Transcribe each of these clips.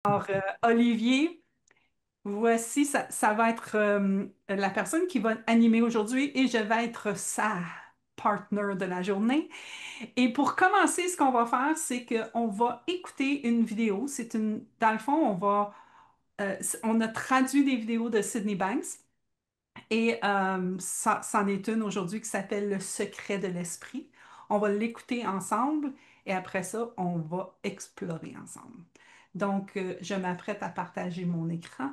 Alors, Olivier, voici, ça va être la personne qui va animer aujourd'hui et je vais être sa partner de la journée. Et pour commencer, ce qu'on va faire, c'est qu'on va écouter une vidéo. Dans le fond, on a traduit des vidéos de Sydney Banks et c'en est une aujourd'hui qui s'appelle Le secret de l'esprit. On va l'écouter ensemble et après ça, on va explorer ensemble. Donc, je m'apprête à partager mon écran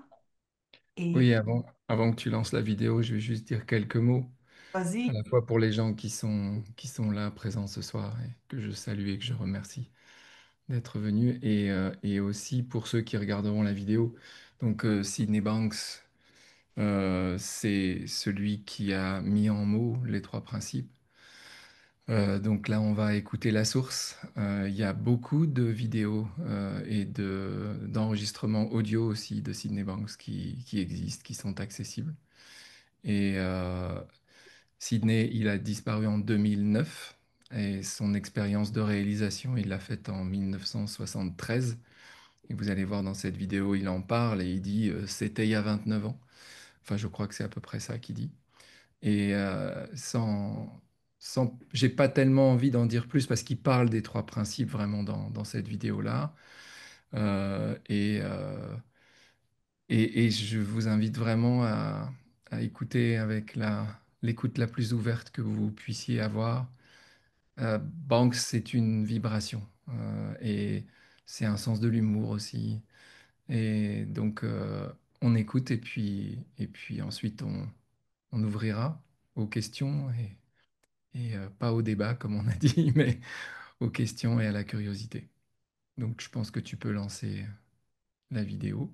et Oui, avant que tu lances la vidéo, je vais juste dire quelques mots, à vas-y. la fois pour les gens qui sont là présents ce soir et que je salue et que je remercie d'être venus, et aussi pour ceux qui regarderont la vidéo. Donc, Sydney Banks, c'est celui qui a mis en mots les trois principes. Donc là, on va écouter la source. Il y a beaucoup de vidéos et d'enregistrements audio aussi de Sydney Banks qui existent, qui sont accessibles. Et Sydney, il a disparu en 2009 et son expérience de réalisation, il l'a faite en 1973. Et vous allez voir dans cette vidéo, il en parle et il dit c'était il y a 29 ans. Enfin, je crois que c'est à peu près ça qu'il dit. Et j'ai pas tellement envie d'en dire plus parce qu'il parle des trois principes vraiment dans cette vidéo-là. Euh, et, euh, et je vous invite vraiment à écouter avec l'écoute la plus ouverte que vous puissiez avoir. Banks, c'est une vibration et c'est un sens de l'humour aussi. Et donc, on écoute et puis ensuite, on ouvrira aux questions et pas au débat, comme on a dit, mais aux questions et à la curiosité. Donc, je pense que tu peux lancer la vidéo.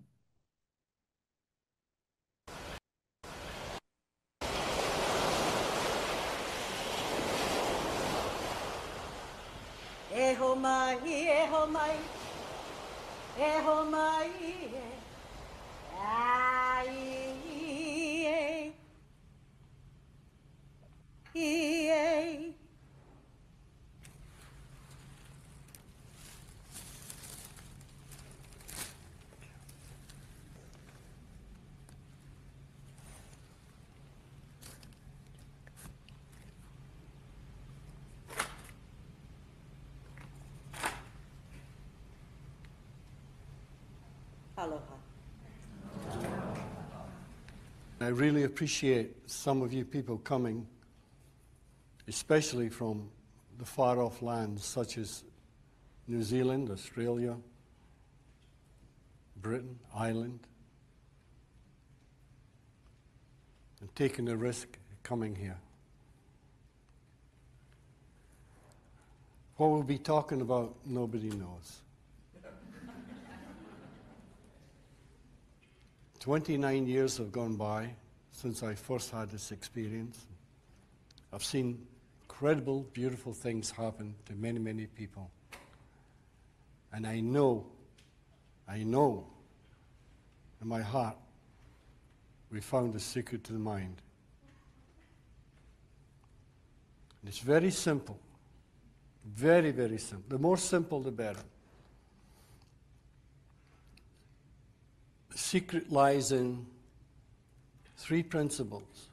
Eho mai, eho mai, eho mai, ai, e, Aloha. I really appreciate some of you people coming, especially from the far off lands such as New Zealand, Australia, Britain, Ireland, and taking the risk coming here. What we'll be talking about, nobody knows. 29 years have gone by since I first had this experience. I've seen incredible, beautiful things happen to many, many people. And I know in my heart, we found the secret to the mind. And it's very simple. Very, very simple. The more simple, the better. The secret lies in three principles: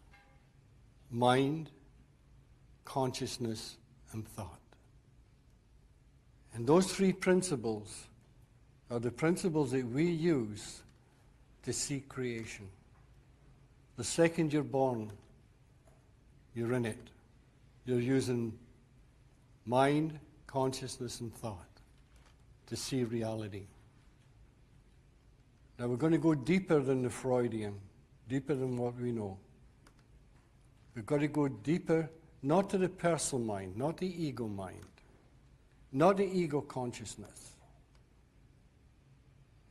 mind, consciousness, and thought. And those three principles are the principles that we use to see creation. The second you're born, you're in it. You're using mind, consciousness, and thought to see reality. Now we're going to go deeper than the Freudian, deeper than what we know. We've got to go deeper, not to the personal mind, not the ego mind, not the ego consciousness,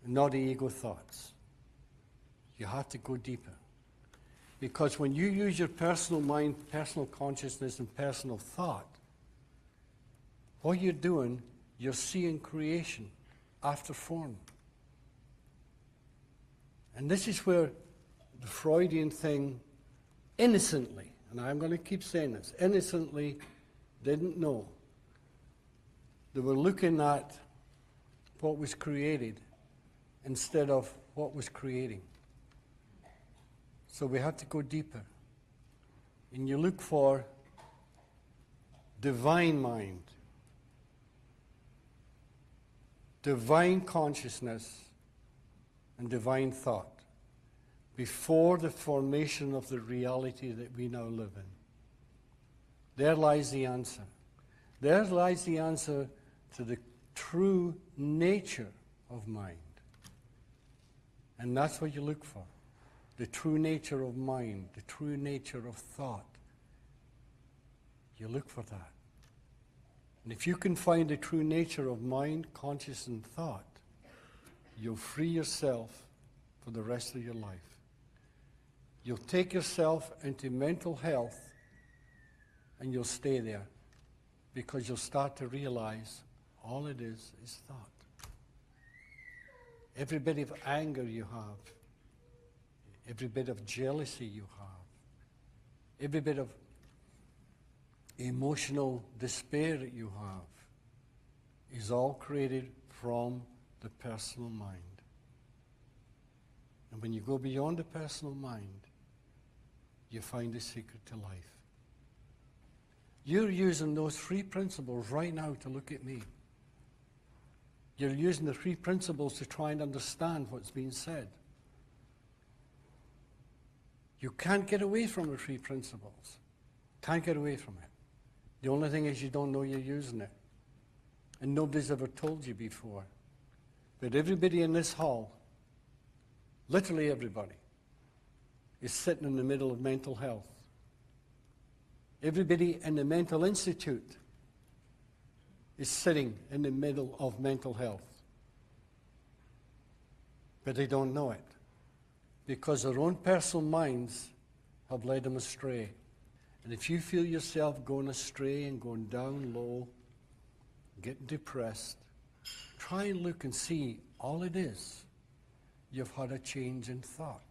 not the ego thoughts. You have to go deeper. Because when you use your personal mind, personal consciousness, and personal thought, what you're doing, you're seeing creation after form. And this is where the Freudian thing innocently, and I'm going to keep saying this, innocently didn't know. They were looking at what was created instead of what was creating. So we have to go deeper. And you look for divine mind, divine consciousness, and divine thought before the formation of the reality that we now live in. There lies the answer. There lies the answer to the true nature of mind. And that's what you look for. The true nature of mind, the true nature of thought. You look for that. And if you can find the true nature of mind, conscious, and thought, you'll free yourself for the rest of your life. You'll take yourself into mental health and you'll stay there because you'll start to realize all it is thought. Every bit of anger you have, every bit of jealousy you have, every bit of emotional despair that you have is all created from the personal mind. And when you go beyond the personal mind, you find the secret to life. You're using those three principles right now to look at me. You're using the three principles to try and understand what's being said. You can't get away from the three principles. Can't get away from it. The only thing is you don't know you're using it. And nobody's ever told you before. But everybody in this hall, literally everybody, is sitting in the middle of mental health. Everybody in the mental institute is sitting in the middle of mental health. But they don't know it because their own personal minds have led them astray. And if you feel yourself going astray and going down low, getting depressed, try and look and see all it is. You've had a change in thought.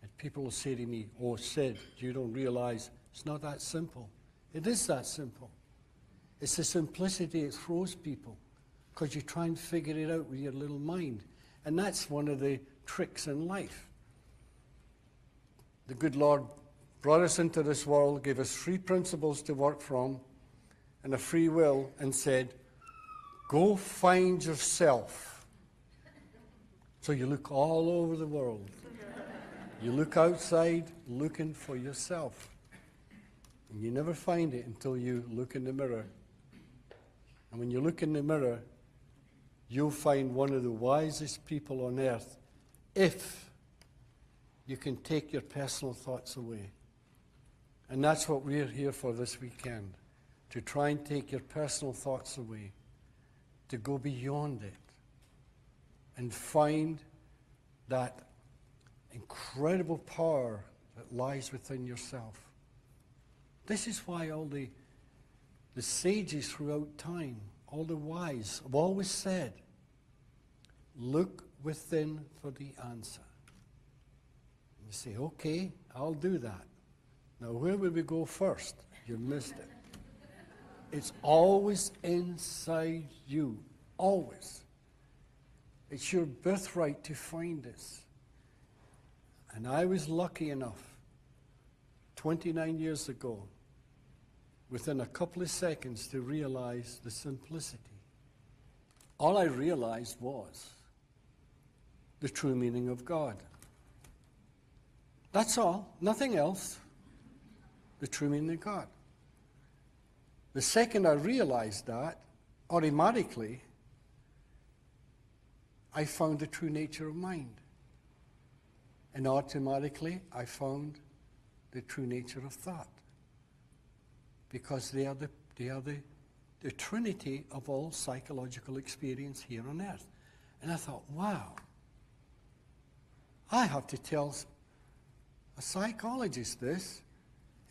And people will say to me, "Oh, Sid, you don't realize it's not that simple." It is that simple. It's the simplicity that throws people because you try and figure it out with your little mind. And that's one of the tricks in life. The good Lord brought us into this world, gave us three principles to work from and a free will, and said, "Go find yourself." So you look all over the world. You look outside looking for yourself. And you never find it until you look in the mirror. And when you look in the mirror, you'll find one of the wisest people on earth if you can take your personal thoughts away. And that's what we're here for this weekend, to try and take your personal thoughts away, to go beyond it and find that incredible power that lies within yourself. This is why all the sages throughout time, all the wise, have always said, look within for the answer. And you say, okay, I'll do that. Now, where will we go first? You missed it. It's always inside you, always. It's your birthright to find this. And I was lucky enough, 29 years ago, within a couple of seconds, to realize the simplicity. All I realized was the true meaning of God. That's all, nothing else. The true meaning of God. The second I realized that, automatically, I found the true nature of mind. And automatically, I found the true nature of thought. Because they are the trinity of all psychological experience here on earth. And I thought, wow, I have to tell a psychologist this,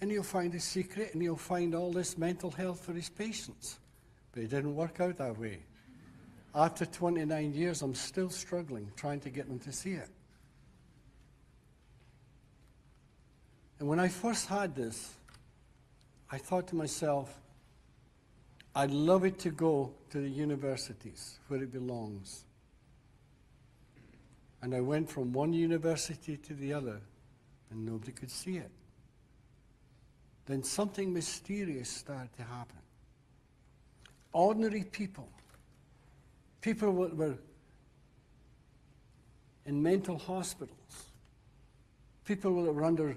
and he'll find a secret, and he'll find all this mental health for his patients. But it didn't work out that way. After 29 years, I'm still struggling, trying to get them to see it. And when I first had this, I thought to myself, I'd love it to go to the universities where it belongs. And I went from one university to the other, and nobody could see it. Then something mysterious started to happen. Ordinary people that were in mental hospitals, people that were under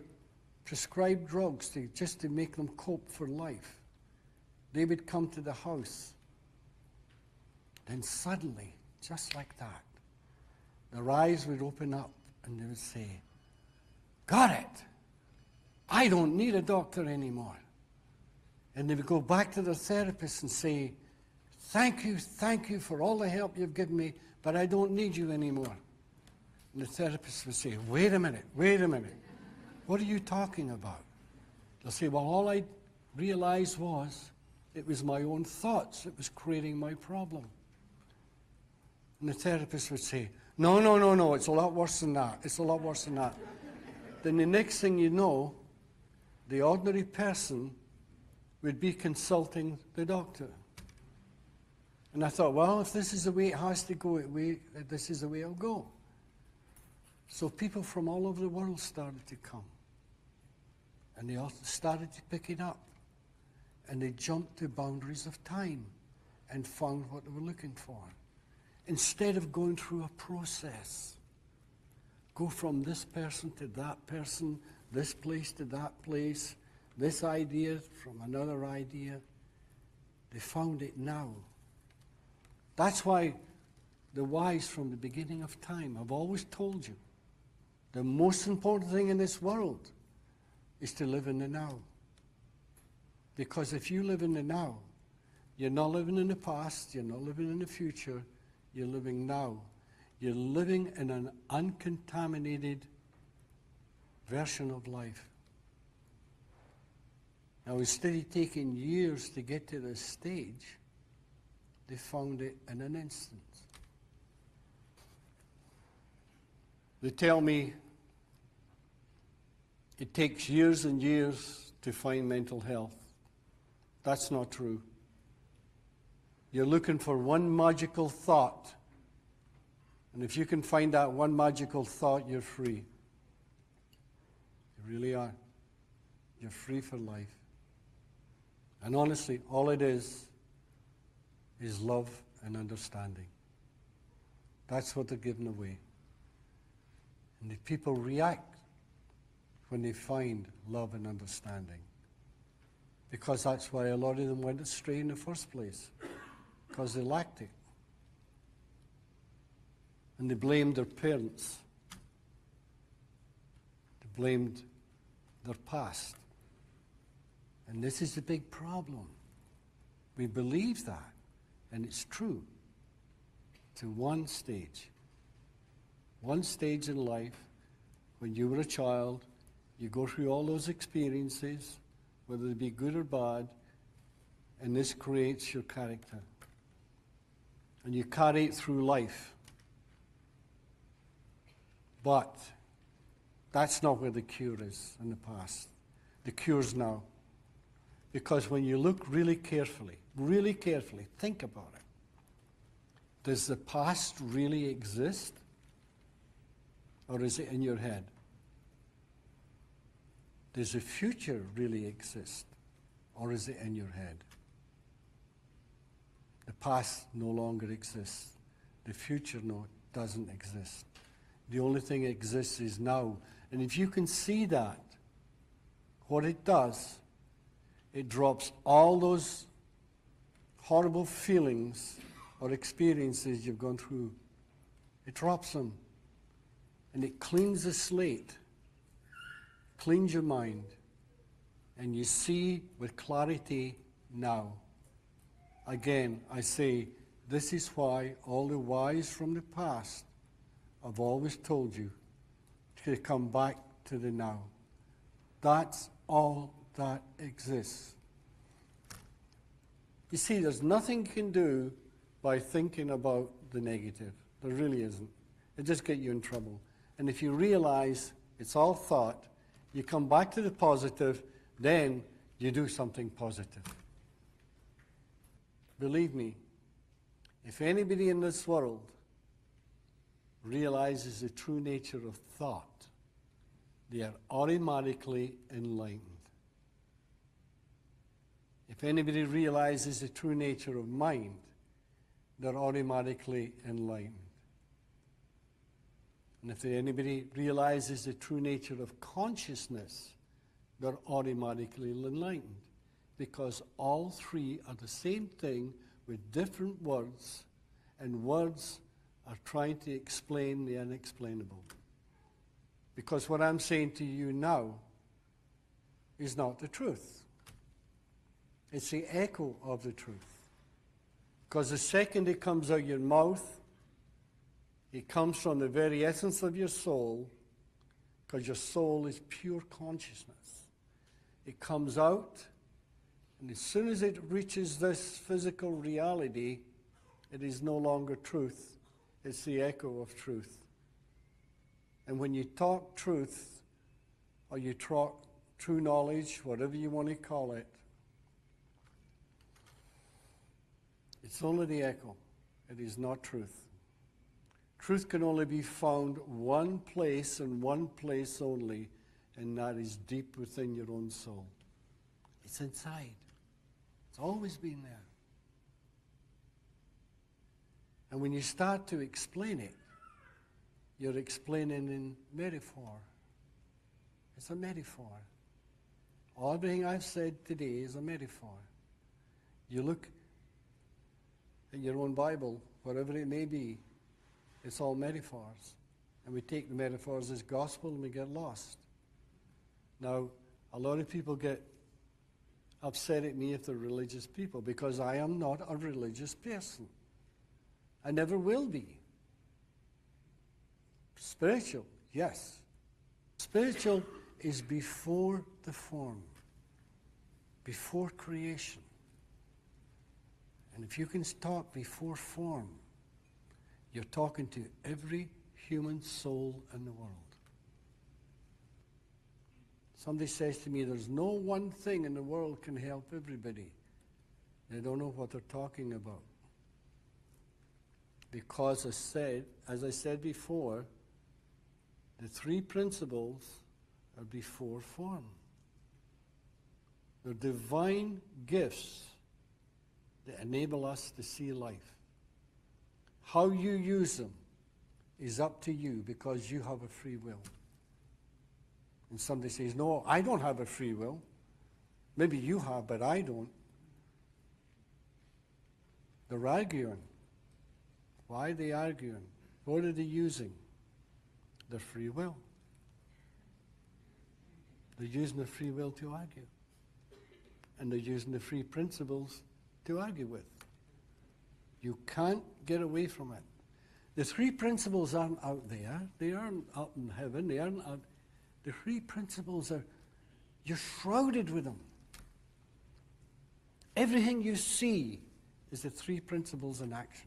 prescribed drugs just to make them cope for life, they would come to the house. Then suddenly, just like that, their eyes would open up and they would say, "Got it! I don't need a doctor anymore." And they would go back to their therapist and say, thank you for all the help you've given me, but I don't need you anymore." And the therapist would say, wait a minute. What are you talking about? They'll say, well, all I realized was it was my own thoughts that was creating my problem. And the therapist would say, no, it's a lot worse than that. Then the next thing you know, the ordinary person would be consulting the doctor. And I thought, well, if this is the way it has to go, this is the way it'll go. So people from all over the world started to come. And they all started to pick it up. And they jumped the boundaries of time and found what they were looking for. Instead of going through a process, go from this person to that person, this place to that place, this idea from another idea, they found it now. That's why the wise from the beginning of time have always told you the most important thing in this world is to live in the now. Because if you live in the now, you're not living in the past, you're not living in the future, you're living now. You're living in an uncontaminated version of life. Now, instead of taking years to get to this stage, they found it in an instant. They tell me it takes years and years to find mental health. That's not true. You're looking for one magical thought. And if you can find that one magical thought, you're free. You really are. You're free for life. And honestly, all it is love and understanding. That's what they're giving away. And the people react when they find love and understanding. Because that's why a lot of them went astray in the first place. Because they lacked it. And they blamed their parents. They blamed their past. And this is the big problem. We believe that, and it's true, to one stage. One stage in life, when you were a child, you go through all those experiences, whether they be good or bad, and this creates your character. And you carry it through life. But that's not where the cure is in the past. The cure's now. Because when you look really carefully, think about it. Does the past really exist? Or is it in your head? Does the future really exist? Or is it in your head? The past no longer exists. The future doesn't exist. The only thing that exists is now. And if you can see that, what it does, it drops all those horrible feelings or experiences you've gone through. It drops them. And it cleans the slate, cleans your mind, and you see with clarity now. Again, I say, this is why all the wise from the past have always told you to come back to the now. That's all that exists. You see, there's nothing you can do by thinking about the negative. There really isn't. It just gets you in trouble. And if you realize it's all thought, you come back to the positive, then you do something positive. Believe me, if anybody in this world realizes the true nature of thought, they are automatically enlightened. If anybody realizes the true nature of mind, they're automatically enlightened. And if anybody realizes the true nature of consciousness, they're automatically enlightened. Because all three are the same thing with different words, and words are trying to explain the unexplainable. Because what I'm saying to you now is not the truth. It's the echo of the truth. Because the second it comes out your mouth, it comes from the very essence of your soul, because your soul is pure consciousness. It comes out, and as soon as it reaches this physical reality, it is no longer truth. It's the echo of truth. And when you talk truth, or you talk true knowledge, whatever you want to call it, it's only the echo. It is not truth. Truth can only be found one place and one place only, and that is deep within your own soul. It's inside. It's always been there. And when you start to explain it, you're explaining in metaphor. It's a metaphor. Everything I've said today is a metaphor. You look at your own Bible, whatever it may be, it's all metaphors. And we take the metaphors as gospel and we get lost. Now, a lot of people get upset at me if they're religious people, because I am not a religious person. I never will be. Spiritual, yes. Spiritual is before the form, before creation. And if you can talk before form, you're talking to every human soul in the world. Somebody says to me, there's no one thing in the world can help everybody. They don't know what they're talking about. Because as I said before, the three principles are before form. They're divine gifts that enable us to see life. How you use them is up to you, because you have a free will. And somebody says, no, I don't have a free will. Maybe you have, but I don't. They're arguing. Why are they arguing? What are they using? Their free will. They're using their free will to argue. And they're using the free principles to argue with. You can't get away from it. The three principles aren't out there. They aren't up in heaven. They aren't out. The three principles are, you're shrouded with them. Everything you see is the three principles in action.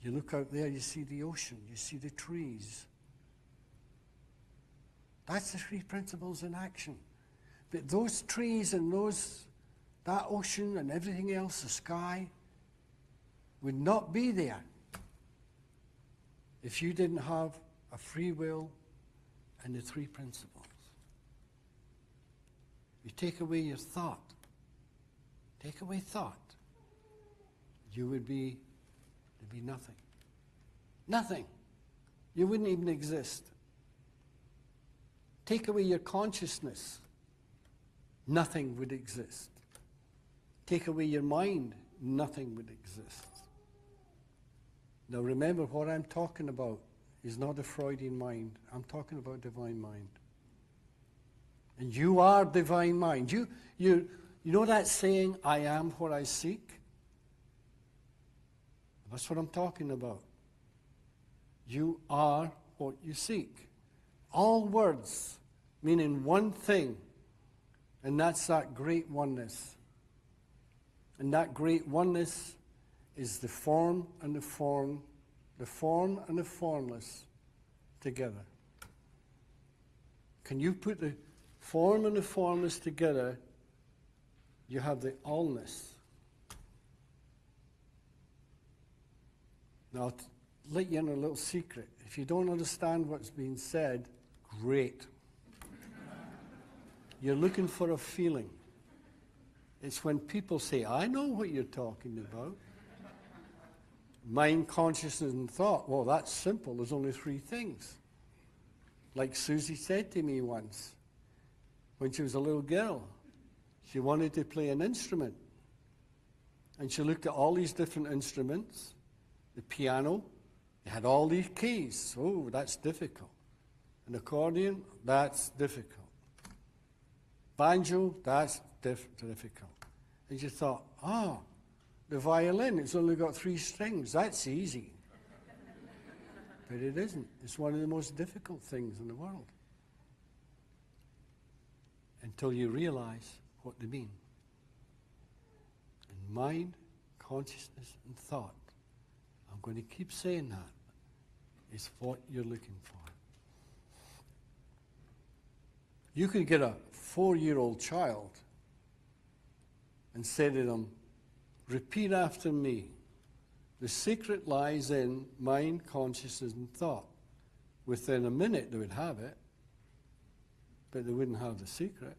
You look out there, you see the ocean, you see the trees. That's the three principles in action. But those trees and that ocean and everything else, the sky, would not be there if you didn't have a free will and the three principles. You take away your thought, take away thought, you would be, there'd be nothing. Nothing. You wouldn't even exist. Take away your consciousness, nothing would exist. Take away your mind, nothing would exist. Now remember, what I'm talking about is not a Freudian mind. I'm talking about divine mind. And you are divine mind. You know that saying, I am what I seek? That's what I'm talking about. You are what you seek. All words meaning one thing, and that's that great oneness. And that great oneness is the form and the form, the form and the formless together. Can you put the form and the formless together? You have the allness. Now, let you in a little secret. If you don't understand what's being said, great. You're looking for a feeling. It's when people say, I know what you're talking about. Mind, consciousness, and thought. Well, that's simple. There's only three things. Like Susie said to me once, when she was a little girl, she wanted to play an instrument. And she looked at all these different instruments. The piano, it had all these keys. Oh, that's difficult. An accordion, that's difficult. Banjo, that's difficult. And she thought, the violin, it's only got 3 strings. That's easy. But it isn't. It's one of the most difficult things in the world. Until you realize what they mean. And mind, consciousness, and thought. I'm going to keep saying that. Is what you're looking for. You could get a 4-year-old child and say to them, repeat after me. The secret lies in mind, consciousness, and thought. Within a minute, they would have it, but they wouldn't have the secret.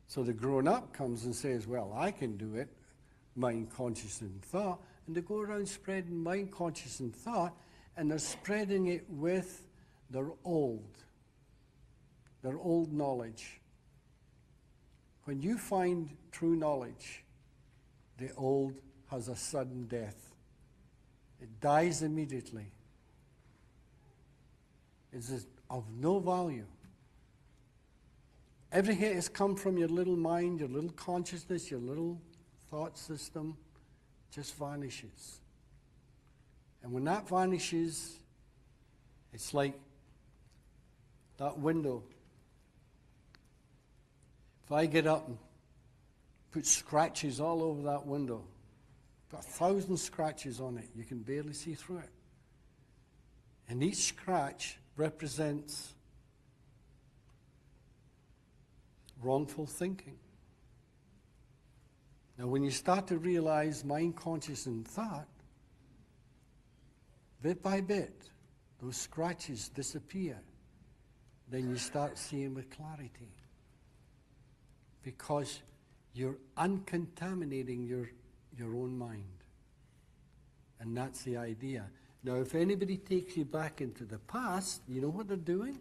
So the grown-up comes and says, well, I can do it, mind, consciousness, and thought. And they go around spreading mind, consciousness, and thought, and they're spreading it with their old knowledge. When you find true knowledge, the old has a sudden death. It dies immediately. It's of no value. Everything has come from your little mind, your little consciousness, your little thought system, just vanishes. And when that vanishes, it's like that window. If I get up and put scratches all over that window, got 1,000 scratches on it, you can barely see through it. And each scratch represents wrongful thinking. Now, when you start to realize mind, consciousness, and thought, bit by bit, those scratches disappear. Then you start seeing with clarity. Because you're uncontaminating your own mind. And that's the idea. Now, if anybody takes you back into the past, you know what they're doing?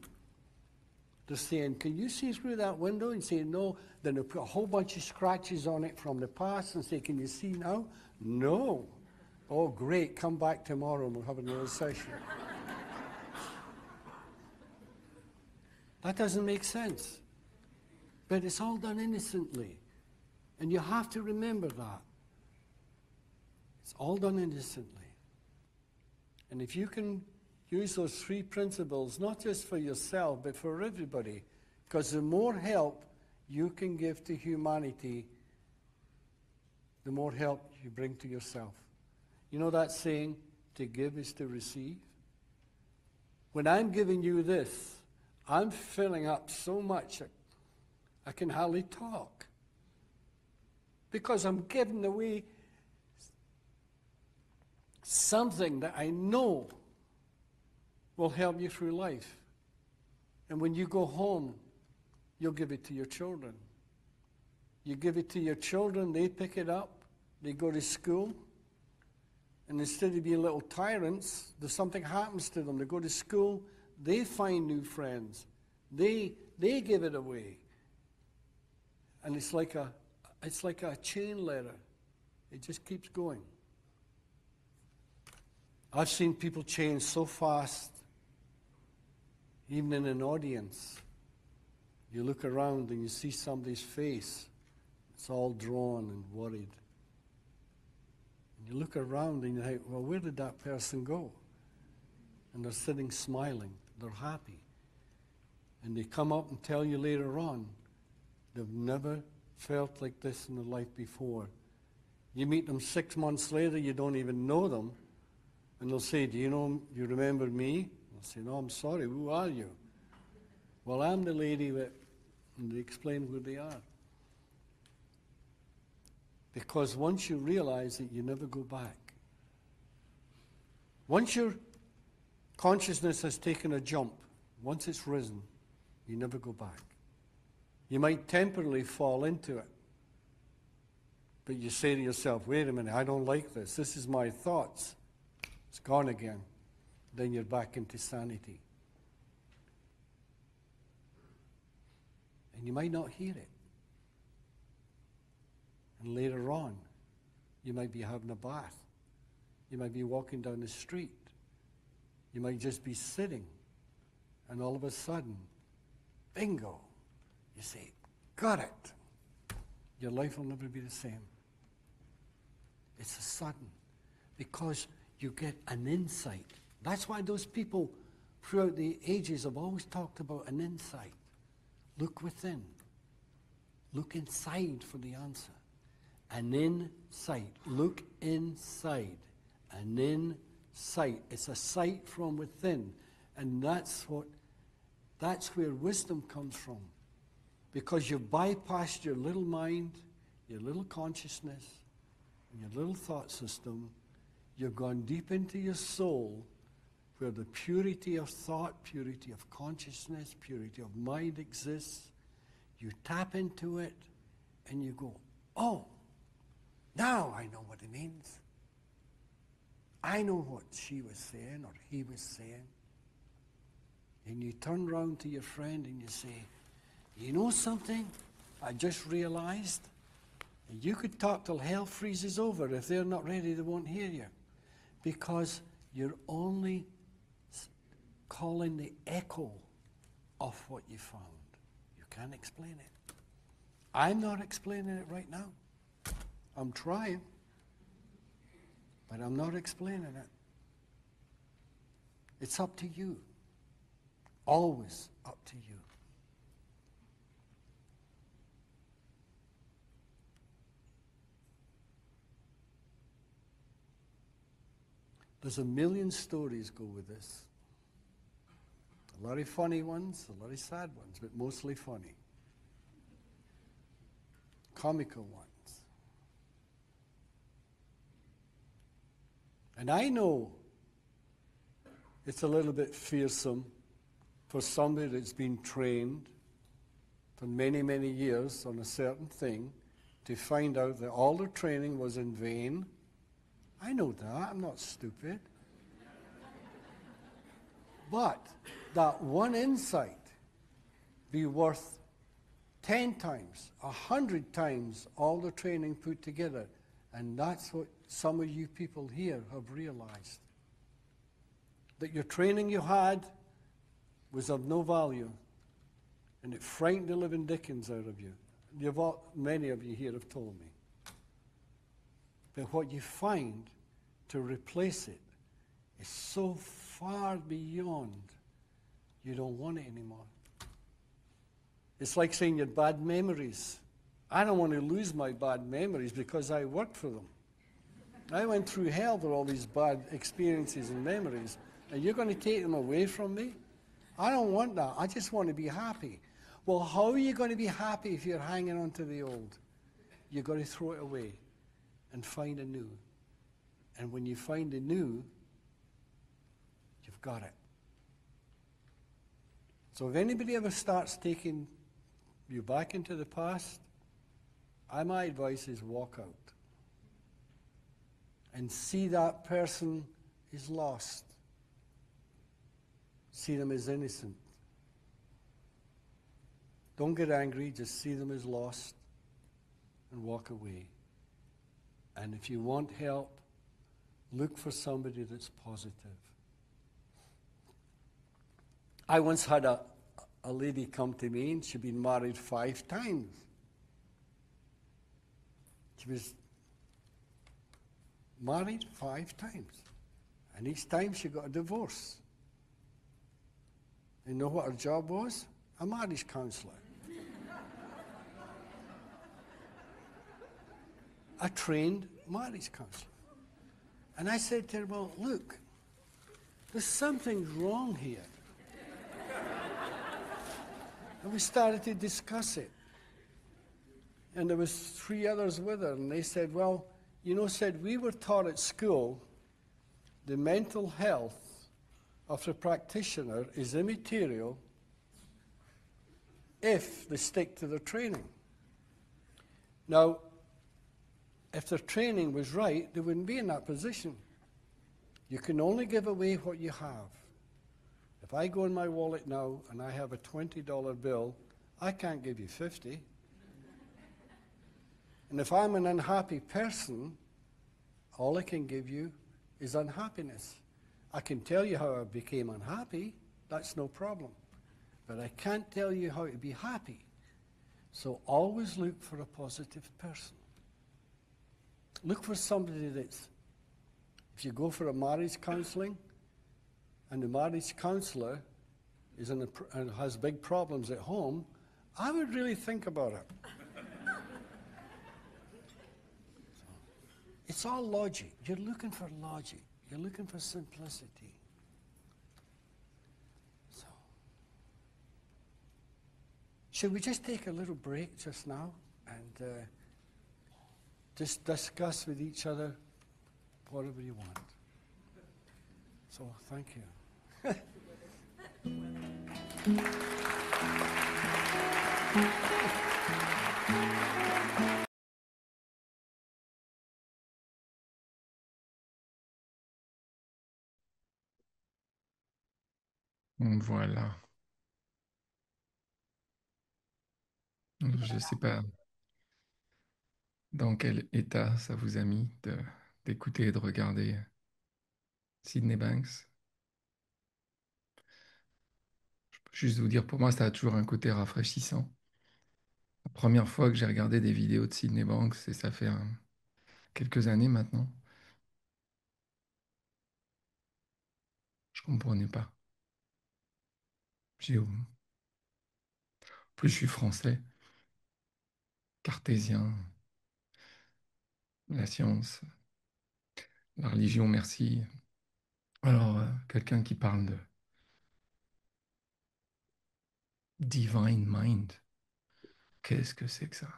They're saying, can you see through that window? And say, no. Then they put a whole bunch of scratches on it from the past and say, can you see now? No. Oh, great. Come back tomorrow and we'll have another session. That doesn't make sense. But it's all done innocently. And you have to remember that. It's all done innocently. And if you can use those 3 principles, not just for yourself, but for everybody, because the more help you can give to humanity, the more help you bring to yourself. You know that saying, to give is to receive? When I'm giving you this, I'm filling up so much I can hardly talk. Because I'm giving away something that I know will help you through life. And when you go home, you'll give it to your children. You give it to your children, they pick it up, they go to school, and instead of being little tyrants, there's something happens to them. They go to school, they find new friends. They give it away. And it's like a chain letter. It just keeps going. I've seen people change so fast, even in an audience. You look around and you see somebody's face. It's all drawn and worried. And you look around and you think, well, where did that person go? And they're sitting smiling. They're happy. And they come up and tell you later on, they've never felt like this in their life before. You meet them 6 months later, you don't even know them, and they'll say, do you remember me? I'll say, no, I'm sorry, who are you? Well, I'm the lady that, and they explain who they are. Because once you realize it, you never go back. Once your consciousness has taken a jump, once it's risen, you never go back. You might temporarily fall into it, but you say to yourself, wait a minute, I don't like this. This is my thoughts. It's gone again. Then you're back into sanity. And you might not hear it. And later on, you might be having a bath. You might be walking down the street. You might just be sitting. And all of a sudden, bingo, you say, got it. Your life will never be the same. It's a sudden, because you get an insight. That's why those people throughout the ages have always talked about an insight. Look within. Look inside for the answer. An insight. Look inside. An insight. It's a sight from within. And that's where wisdom comes from. Because you bypassed your little mind, your little consciousness, and your little thought system. You've gone deep into your soul, where the purity of thought, purity of consciousness, purity of mind exists. You tap into it, and you go, oh, now I know what it means. I know what she was saying or he was saying. And you turn around to your friend and you say, you know something? I just realized. You could talk till hell freezes over. If they're not ready, they won't hear you. Because you're only calling the echo of what you found. You can't explain it. I'm not explaining it right now. I'm trying. But I'm not explaining it. It's up to you. Always up to you. There's a million stories go with this. A lot of funny ones, a lot of sad ones, but mostly funny. Comical ones. And I know it's a little bit fearsome for somebody that's been trained for many, many years on a certain thing to find out that all their training was in vain. I know that. I'm not stupid. But that one insight be worth 10 times, 100 times all the training put together. And that's what some of you people here have realized. That your training you had was of no value. And it frightened the living dickens out of you. Many of you here have told me. But what you find to replace it is so far beyond, you don't want it anymore. It's like saying your bad memories. I don't want to lose my bad memories because I worked for them. I went through hell with all these bad experiences and memories, and you're going to take them away from me? I don't want that. I just want to be happy. Well, how are you going to be happy if you're hanging on to the old? You've got to throw it away and find a new. And when you find a new, you've got it. So if anybody ever starts taking you back into the past, my advice is walk out. And see that person is lost. See them as innocent. Don't get angry, just see them as lost and walk away. And if you want help, look for somebody that's positive. I once had a lady come to me, and she'd been married 5 times. She was married 5 times. And each time she got a divorce. You know what her job was? A marriage counselor. A trained marriage counselor. And I said to her, well, look, there's something wrong here. And we started to discuss it. And there was 3 others with her, and they said, well, you know, we were taught at school the mental health of the practitioner is immaterial if they stick to their training. Now, if their training was right, they wouldn't be in that position. You can only give away what you have. If I go in my wallet now and I have a $20 bill, I can't give you 50. And if I'm an unhappy person, all I can give you is unhappiness. I can tell you how I became unhappy, that's no problem. But I can't tell you how to be happy. So always look for a positive person. Look for somebody that's, if you go for a marriage counseling, and the marriage counselor is and has big problems at home, I would really think about it. It's all logic. You're looking for logic. You're looking for simplicity. So, should we just take a little break just now and just discuss with each other whatever you want? So, thank you. Voilà. Je ne sais pas dans quel état ça vous a mis d'écouter et de regarder Sydney Banks. Je peux juste vous dire, pour moi, ça a toujours un côté rafraîchissant. La première fois que j'ai regardé des vidéos de Sydney Banks, et ça fait quelques années maintenant, je comprenais pas. En plus, je suis français, cartésien, la science, la religion, merci. Alors, quelqu'un qui parle de divine mind, qu'est-ce que c'est que ça?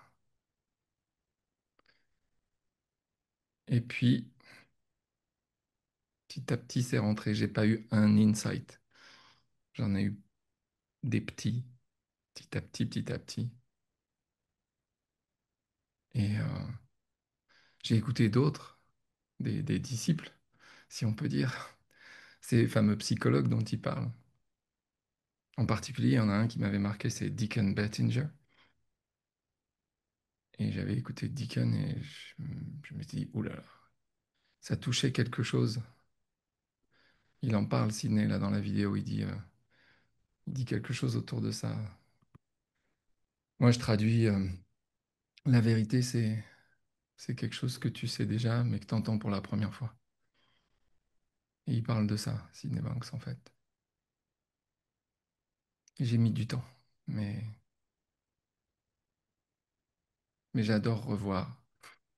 Et puis, petit à petit, c'est rentré. J'ai pas eu un insight. J'en ai eu des petits, petit à petit, petit à petit. Et j'ai écouté d'autres, des disciples, si on peut dire, ces fameux psychologues dont il parle. En particulier, il y en a un qui m'avait marqué, c'est Deacon Bettinger. Et j'avais écouté Deacon et je me suis dit, oulala, ça touchait quelque chose. Il en parle, Sidney, là, dans la vidéo, il dit quelque chose autour de ça. Moi, je traduis, la vérité, c'est quelque chose que tu sais déjà, mais que tu entends pour la première fois. Et il parle de ça, Sydney Banks, en fait. Et j'ai mis du temps, mais j'adore revoir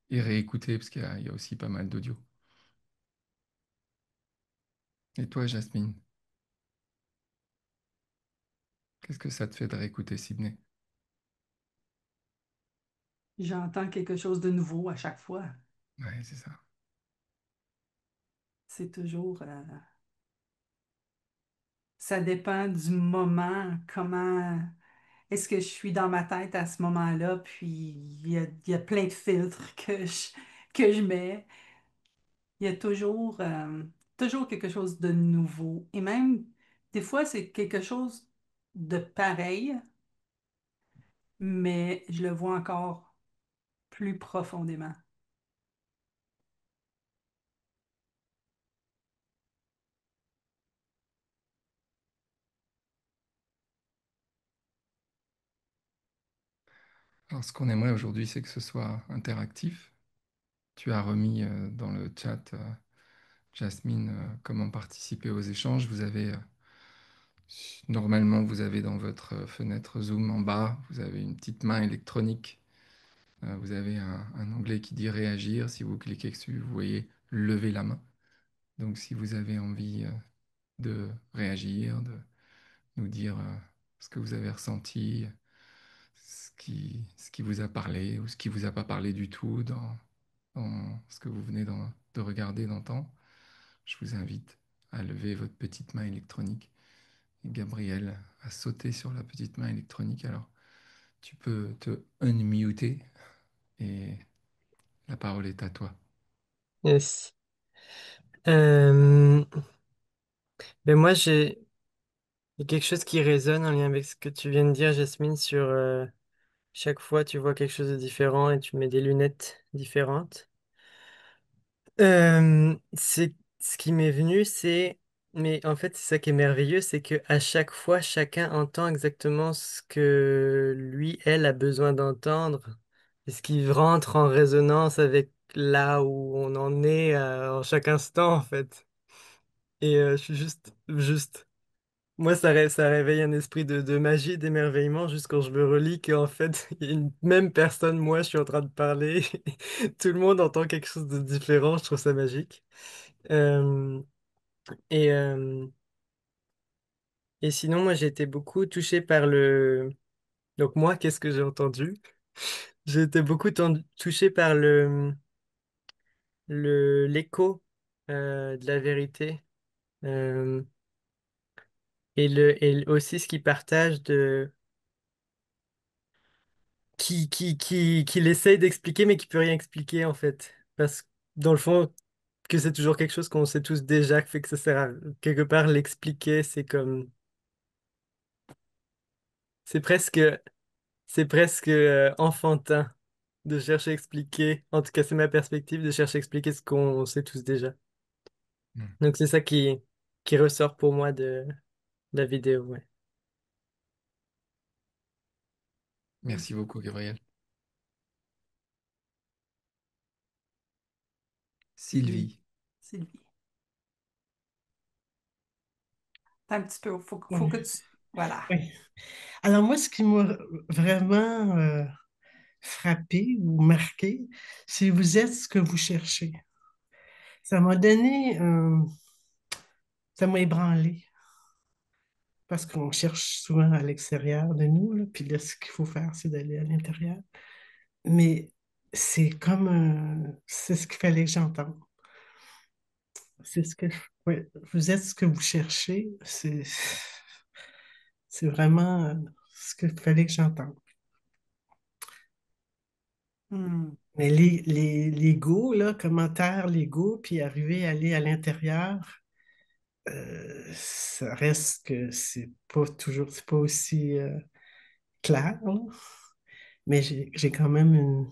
et réécouter, parce qu'il y a aussi pas mal d'audio. Et toi, Jasmine, qu'est-ce que ça te fait de réécouter Sydney? J'entends quelque chose de nouveau à chaque fois. Ouais, c'est ça. C'est toujours... ça dépend du moment, comment... Est-ce que je suis dans ma tête à ce moment-là, puis il y a plein de filtres que je mets. Il y a toujours quelque chose de nouveau. Et même, des fois, c'est quelque chose de pareil, mais je le vois encore plus profondément. Alors, ce qu'on aimerait aujourd'hui, c'est que ce soit interactif. Tu as remis dans le chat, Jasmine, comment participer aux échanges. Normalement, vous avez dans votre fenêtre Zoom en bas, vous avez une petite main électronique. Vous avez un onglet qui dit réagir. Si vous cliquez dessus, vous voyez lever la main. Donc, si vous avez envie de réagir, de nous dire ce que vous avez ressenti, ce qui vous a parlé ou ce qui vous a pas parlé du tout dans ce que vous venez de regarder, d'entendre, je vous invite à lever votre petite main électronique. Et Gabriel a sauté sur la petite main électronique. Alors, tu peux te unmuter et la parole est à toi. Yes. Euh, ben moi, il y a quelque chose qui résonne en lien avec ce que tu viens de dire, Jasmine, sur chaque fois tu vois quelque chose de différent et tu mets des lunettes différentes. C'est ce qui m'est venu, mais en fait, c'est ça qui est merveilleux, c'est que à chaque fois, chacun entend exactement ce que lui, elle a besoin d'entendre, et ce qui rentre en résonance avec là où on en est en chaque instant, en fait. Et je suis juste. Moi, ça réveille un esprit de magie, d'émerveillement, juste quand je me relis qu'en fait, il y a une même personne, moi, je suis en train de parler, tout le monde entend quelque chose de différent, je trouve ça magique. Euh, et, euh, et sinon, moi, j'ai été beaucoup touché par le... Donc moi, qu'est-ce que j'ai entendu? J'ai été beaucoup touché par l'écho de la vérité euh, et aussi ce qu'il partage qu'il essaye d'expliquer, mais qui peut rien expliquer, en fait. Parce que, dans le fond, que c'est toujours quelque chose qu'on sait tous déjà, fait que ça sert à quelque part l'expliquer, c'est presque, c'est presque enfantin de chercher à expliquer, en tout cas, c'est ma perspective, de chercher à expliquer ce qu'on sait tous déjà. Mm. Donc, c'est ça qui ressort pour moi de la vidéo, ouais. Merci beaucoup, Gabriel. Oui, Sylvie, Sylvie. Attends un petit peu, faut que Oui, tu... Voilà. oui. Alors moi, ce qui m'a vraiment frappé ou marqué, c'est vous êtes ce que vous cherchez. Ça m'a donné, ça m'a ébranlé parce qu'on cherche souvent à l'extérieur de nous, là, puis là, ce qu'il faut faire, c'est d'aller à l'intérieur. Mais c'est comme, c'est ce qu'il fallait que j'entende. C'est ce que, ouais, vous êtes ce que vous cherchez. C'est vraiment ce qu'il fallait que j'entende. Hmm, Mais l'ego, là, commentaire, l'ego, puis arriver à aller à l'intérieur, ça reste que c'est pas aussi clair, là. Mais j'ai quand même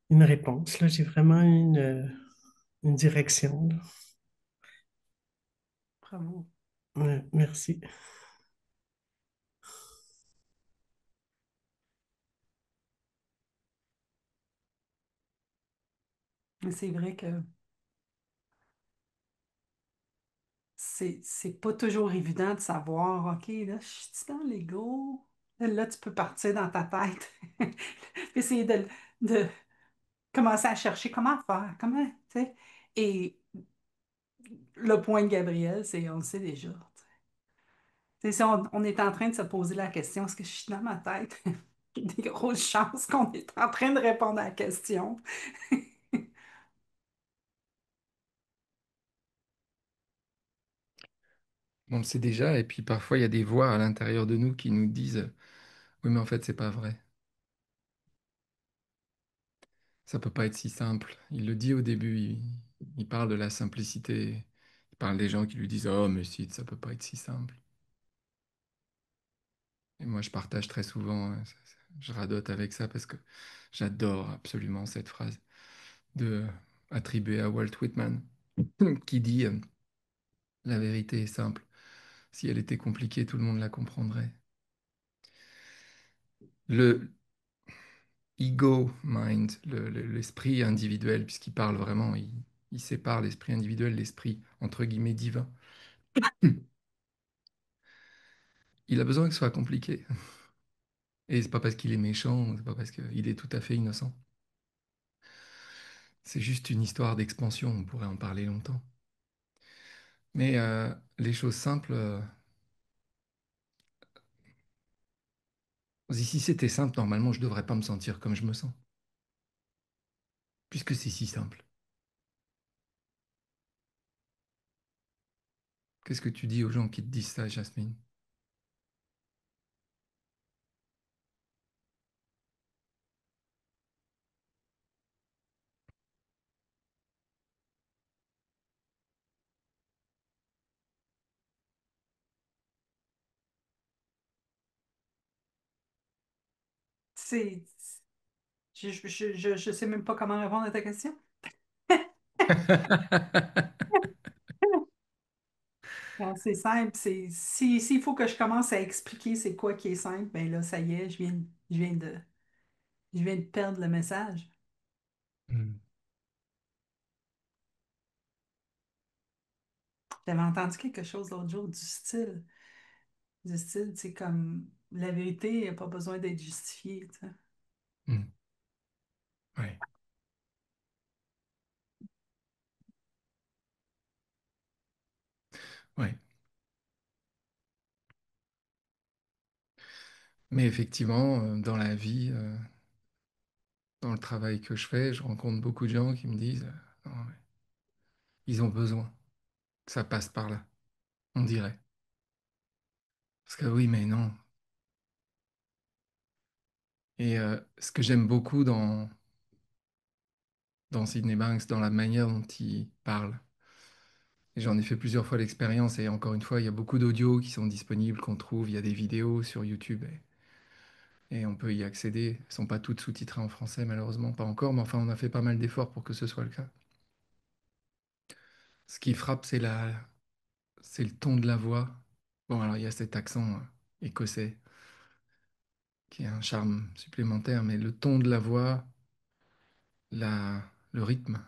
une réponse, là. J'ai vraiment une direction, là. bravo. Ouais, merci. Mais c'est vrai que c'est pas toujours évident de savoir, OK, là, je suis dans l'ego. Là, tu peux partir dans ta tête. Puis essayer de commencer à chercher comment faire, comment, tu sais. Et le point de Gabriel, c'est on le sait déjà. Tu sais, si on est en train de se poser la question, est-ce que je suis dans ma tête? Il y a des grosses chances qu'on est en train de répondre à la question. on le sait déjà, et puis parfois il y a des voix à l'intérieur de nous qui nous disent, oui, mais en fait, c'est pas vrai. Ça peut pas être si simple. Il le dit au début, il parle de la simplicité. Il parle des gens qui lui disent, oh, mais si, ça peut pas être si simple. Et moi, je partage très souvent, je radote avec ça parce que j'adore absolument cette phrase de attribuée à Walt Whitman qui dit la vérité est simple. Si elle était compliquée, tout le monde la comprendrait. Le ego mind, l'esprit individuel, puisqu'il parle vraiment, il sépare l'esprit individuel, l'esprit entre guillemets divin. Il a besoin que ce soit compliqué. Et c'est pas parce qu'il est méchant, c'est pas parce qu'il est tout à fait innocent. C'est juste une histoire d'expansion, on pourrait en parler longtemps. Mais les choses simples, si c'était simple, normalement, je ne devrais pas me sentir comme je me sens, puisque c'est si simple. Qu'est-ce que tu dis aux gens qui te disent ça, Jasmine? C'est, je sais même pas comment répondre à ta question. Bon, c'est simple. S'il faut que je commence à expliquer c'est quoi qui est simple, ben là, ça y est, je viens de perdre le message. Hmm. J'avais entendu quelque chose l'autre jour du style, c'est comme la vérité n'a pas besoin d'être justifiée, tu sais. Hmm. Ouais, ouais. Mais effectivement, dans la vie, dans le travail que je fais, je rencontre beaucoup de gens qui me disent, non, ouais, ils ont besoin que ça passe par là, on dirait. Parce que oui, mais non. Et ce que j'aime beaucoup dans Sydney Banks, dans la manière dont il parle, et j'en ai fait plusieurs fois l'expérience, et encore une fois, il y a beaucoup d'audios qui sont disponibles, qu'on trouve, il y a des vidéos sur YouTube, et on peut y accéder. Elles ne sont pas toutes sous-titrées en français, malheureusement, pas encore, mais enfin, on a fait pas mal d'efforts pour que ce soit le cas. Ce qui frappe, c'est le ton de la voix. Bon, alors il y a cet accent écossais qui est un charme supplémentaire, mais le ton de la voix, le rythme,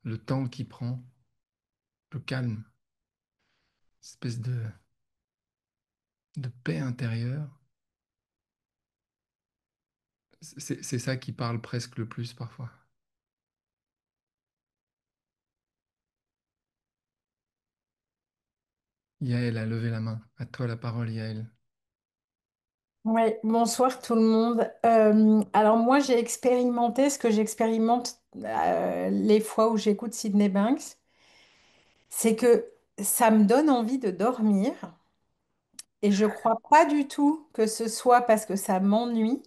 le temps qu'il prend, le calme, espèce de paix intérieure, c'est ça qui parle presque le plus parfois. Yael a levé la main. À toi la parole, Yael. Ouais, bonsoir tout le monde. Alors moi j'ai expérimenté ce que j'expérimente les fois où j'écoute Sydney Banks, c'est que ça me donne envie de dormir et je crois pas du tout que ce soit parce que ça m'ennuie.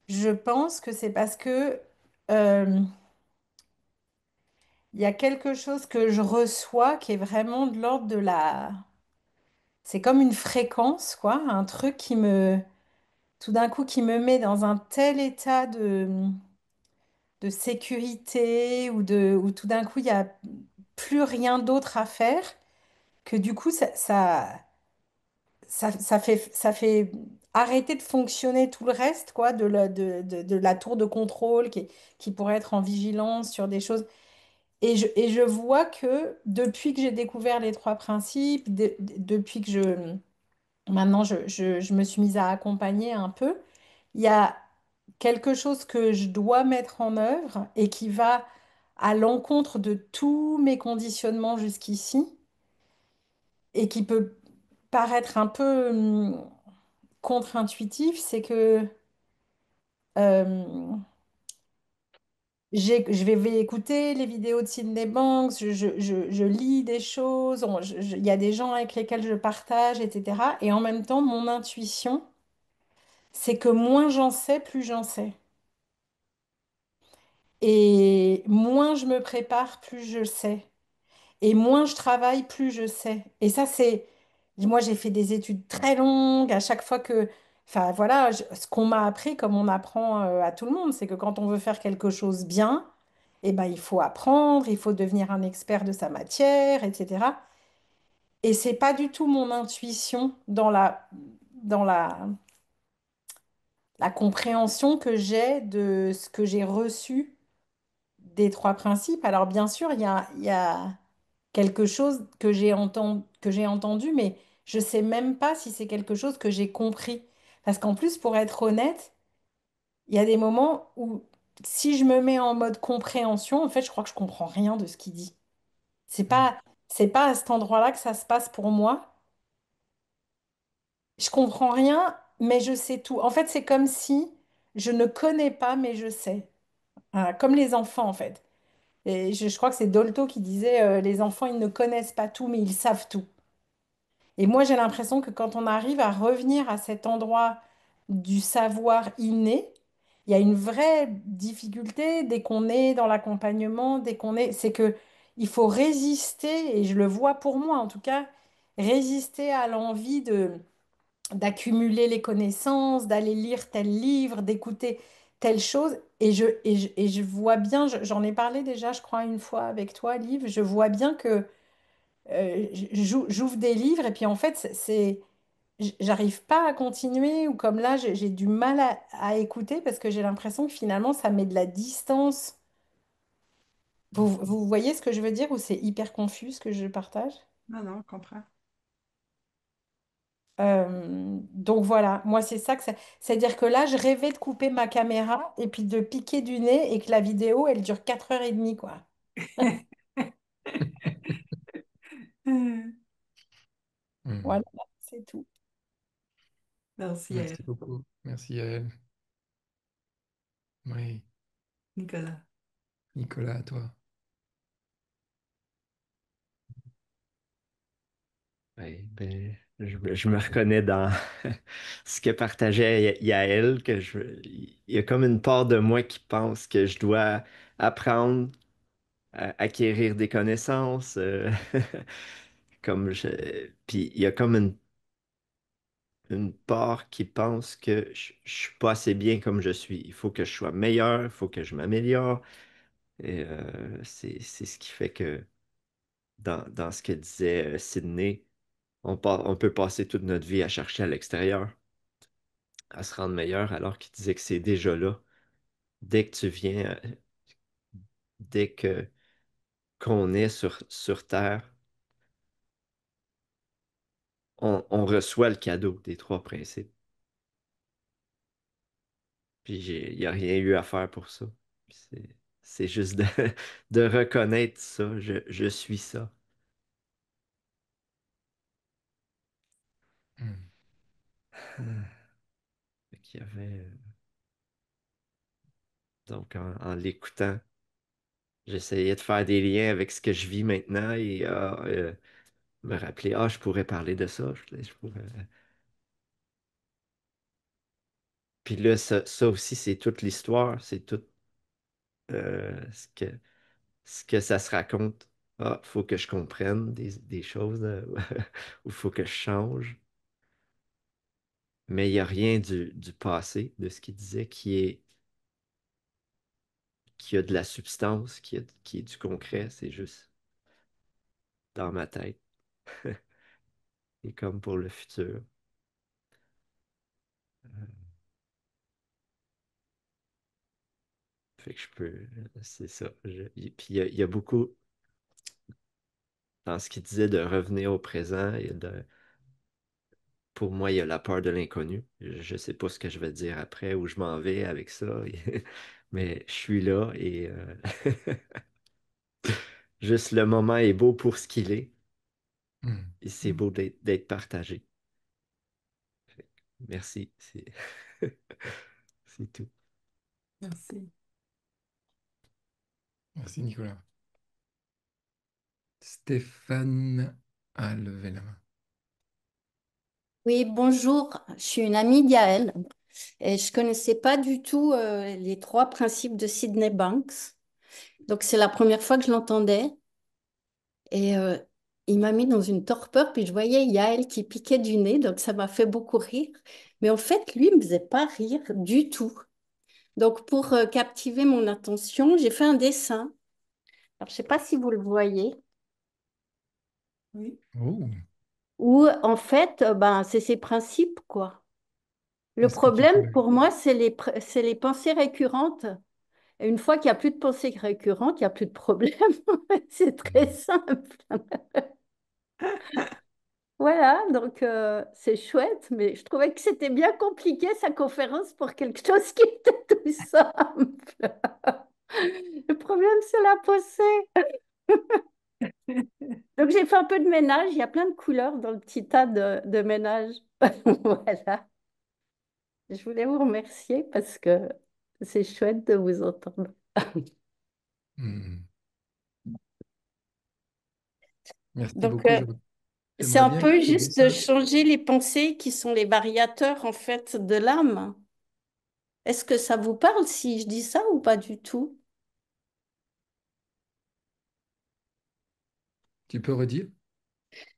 Je pense que c'est parce que euh, il y a quelque chose que je reçois qui est vraiment de l'ordre de la... C'est comme une fréquence, quoi, un truc qui me... Tout d'un coup qui me met dans un tel état de sécurité ou tout d'un coup, il n'y a plus rien d'autre à faire, que du coup, ça fait arrêter de fonctionner tout le reste, quoi, de la tour de contrôle qui pourrait être en vigilance sur des choses. Et je vois que depuis que j'ai découvert les trois principes, depuis que maintenant je me suis mise à accompagner un peu, il y a quelque chose que je dois mettre en œuvre et qui va à l'encontre de tous mes conditionnements jusqu'ici et qui peut paraître un peu contre-intuitif, c'est que euh, je vais écouter les vidéos de Sydney Banks, je lis des choses, il y a des gens avec lesquels je partage, etc. Et en même temps, mon intuition, c'est que moins j'en sais, plus j'en sais. Et moins je me prépare, plus je sais. Et moins je travaille, plus je sais. Et ça, c'est... Moi, j'ai fait des études très longues. À chaque fois que... Enfin, voilà, ce qu'on m'a appris, comme on apprend à tout le monde, c'est que quand on veut faire quelque chose bien, eh ben, il faut apprendre, il faut devenir un expert de sa matière, etc. Et c'est pas du tout mon intuition dans la compréhension que j'ai de ce que j'ai reçu des trois principes. Alors, bien sûr, il y a quelque chose que j'ai entendu, mais je sais même pas si c'est quelque chose que j'ai compris. Parce qu'en plus, pour être honnête, il y a des moments où si je me mets en mode compréhension, en fait, je crois que je comprends rien de ce qu'il dit. C'est Hmm. pas, c'est pas à cet endroit-là que ça se passe pour moi. Je comprends rien, mais je sais tout. En fait, c'est comme si je ne connais pas, mais je sais. Voilà, comme les enfants, en fait. Et je crois que c'est Dolto qui disait, les enfants, ils ne connaissent pas tout, mais ils savent tout. Et moi, j'ai l'impression que quand on arrive à revenir à cet endroit du savoir inné, il y a une vraie difficulté dès qu'on est dans l'accompagnement, dès qu'on est, c'est que il faut résister, et je le vois pour moi en tout cas, résister à l'envie de d'accumuler les connaissances, d'aller lire tel livre, d'écouter telle chose. Et je vois bien, j'en ai parlé déjà, je crois, une fois avec toi, Liv, je vois bien que j'ouvre des livres et puis en fait, j'arrive pas à continuer ou comme là, j'ai du mal à écouter parce que j'ai l'impression que finalement, ça met de la distance. Vous voyez ce que je veux dire ou c'est hyper confus ce que je partage? Non, non, je comprends. Donc voilà, moi c'est ça que c'est-à-dire que là, je rêvais de couper ma caméra et puis de piquer du nez et que la vidéo, elle dure 4h30, quoi. Hmm. Voilà, c'est tout. Merci, Merci beaucoup. Merci Yael. Oui, Nicolas. Nicolas, à toi. Oui, ben, je me reconnais dans ce que partageait Yael, il y a comme une part de moi qui pense que je dois apprendre, acquérir des connaissances, puis il y a comme une part qui pense que je suis pas assez bien comme je suis. Il faut que je sois meilleur, il faut que je m'améliore. Et c'est ce qui fait que dans ce que disait Sydney, on peut passer toute notre vie à chercher à l'extérieur, à se rendre meilleur, alors qu'il disait que c'est déjà là. Dès que tu viens, dès que qu'on est sur Terre, on reçoit le cadeau des trois principes. Puis il n'y a rien eu à faire pour ça. Puis c'est juste de reconnaître ça. Je suis ça. Hmm. Fait qu'il y avait, donc en l'écoutant, j'essayais de faire des liens avec ce que je vis maintenant et me rappeler, ah, je pourrais parler de ça. Je pourrais... Puis là, ça aussi, c'est toute l'histoire, c'est tout ce que ça se raconte. Ah, faut que je comprenne des choses, ou faut que je change. Mais il n'y a rien du passé, de ce qu'il disait, qui a de la substance, qui est du concret. C'est juste dans ma tête. Et comme pour le futur. Fait que je peux, c'est ça. Puis il y a beaucoup dans ce qu'il disait de revenir au présent pour moi, il y a la peur de l'inconnu. Je ne sais pas ce que je vais dire après, où je m'en vais avec ça. Mais je suis là et juste le moment est beau pour ce qu'il est. Hmm. Et c'est beau d'être partagé. Fait que merci. C'est tout. Merci. Merci Nicolas. Stéphane a levé la main. Oui, bonjour, je suis une amie d'Yael et je connaissais pas du tout les trois principes de Sydney Banks. Donc c'est la première fois que je l'entendais et il m'a mis dans une torpeur puis je voyais Yael qui piquait du nez donc ça m'a fait beaucoup rire. Mais en fait, lui, il me faisait pas rire du tout. Donc pour captiver mon attention, j'ai fait un dessin. Alors je sais pas si vous le voyez Oui. Oh, où en fait, ben c'est ses principes quoi. Le est-ce que tu problème peux... pour moi, c'est les pensées récurrentes. Et une fois qu'il n'y a plus de pensée récurrente, il n'y a plus de problème. C'est très Hmm. simple. Voilà, donc c'est chouette, mais je trouvais que c'était bien compliqué sa conférence pour quelque chose qui était tout simple. Le problème, c'est la pensée. Donc j'ai fait un peu de ménage. Il y a plein de couleurs dans le petit tas de ménage. Voilà. Je voulais vous remercier parce que c'est chouette de vous entendre. Hmm. Merci Donc, beaucoup. c'est J'aimerais un bien peu cultiver juste de ça. changer les pensées qui sont les variateurs, en fait, de l'âme. Est-ce que ça vous parle si je dis ça ou pas du tout? Tu peux redire?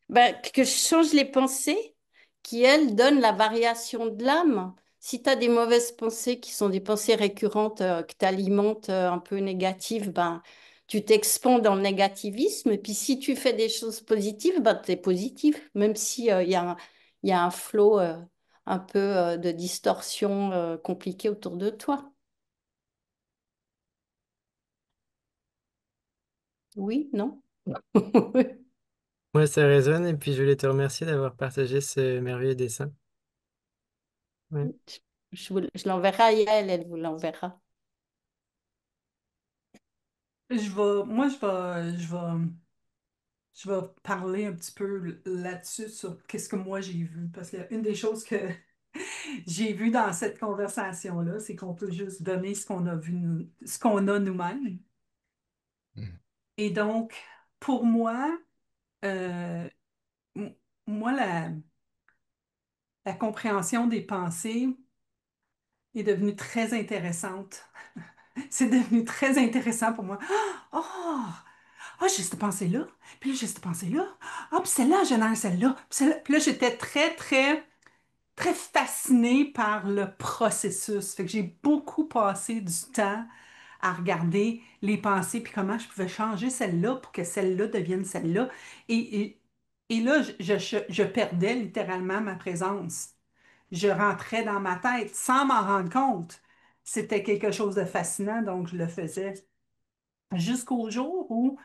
Ben, que je change les pensées qui, elles, donnent la variation de l'âme. Si tu as des mauvaises pensées qui sont des pensées récurrentes que tu alimentes un peu négatives, ben, tu t'expands dans le négativisme. Et puis si tu fais des choses positives, ben, tu es positif, même si, il y a un flot un peu de distorsion compliquée autour de toi. Oui, non? Moi, ça résonne et puis je voulais te remercier d'avoir partagé ce merveilleux dessin. Ouais. Je l'enverrai à Yael, elle vous l'enverra. Je vais parler un petit peu là-dessus sur qu'est-ce que moi j'ai vu. Parce que une des choses que j'ai vu dans cette conversation-là, c'est qu'on peut juste donner ce qu'on a vu ce qu'on a nous-mêmes. Mhm. Et donc, pour moi, euh, m- moi, la compréhension des pensées est devenue très intéressante. C'est devenu très intéressant pour moi. Oh! Ah, j'ai cette pensée-là. Puis là, j'ai cette pensée-là. Ah, puis celle-là génère celle-là. Puis celle-là. Puis là, j'étais très, très, très fascinée par le processus. Fait que j'ai beaucoup passé du temps à regarder les pensées, puis comment je pouvais changer celle-là pour que celle-là devienne celle-là. Et, et, et là, je perdais littéralement ma présence. Je rentrais dans ma tête sans m'en rendre compte. C'était quelque chose de fascinant, donc je le faisais jusqu'au jour où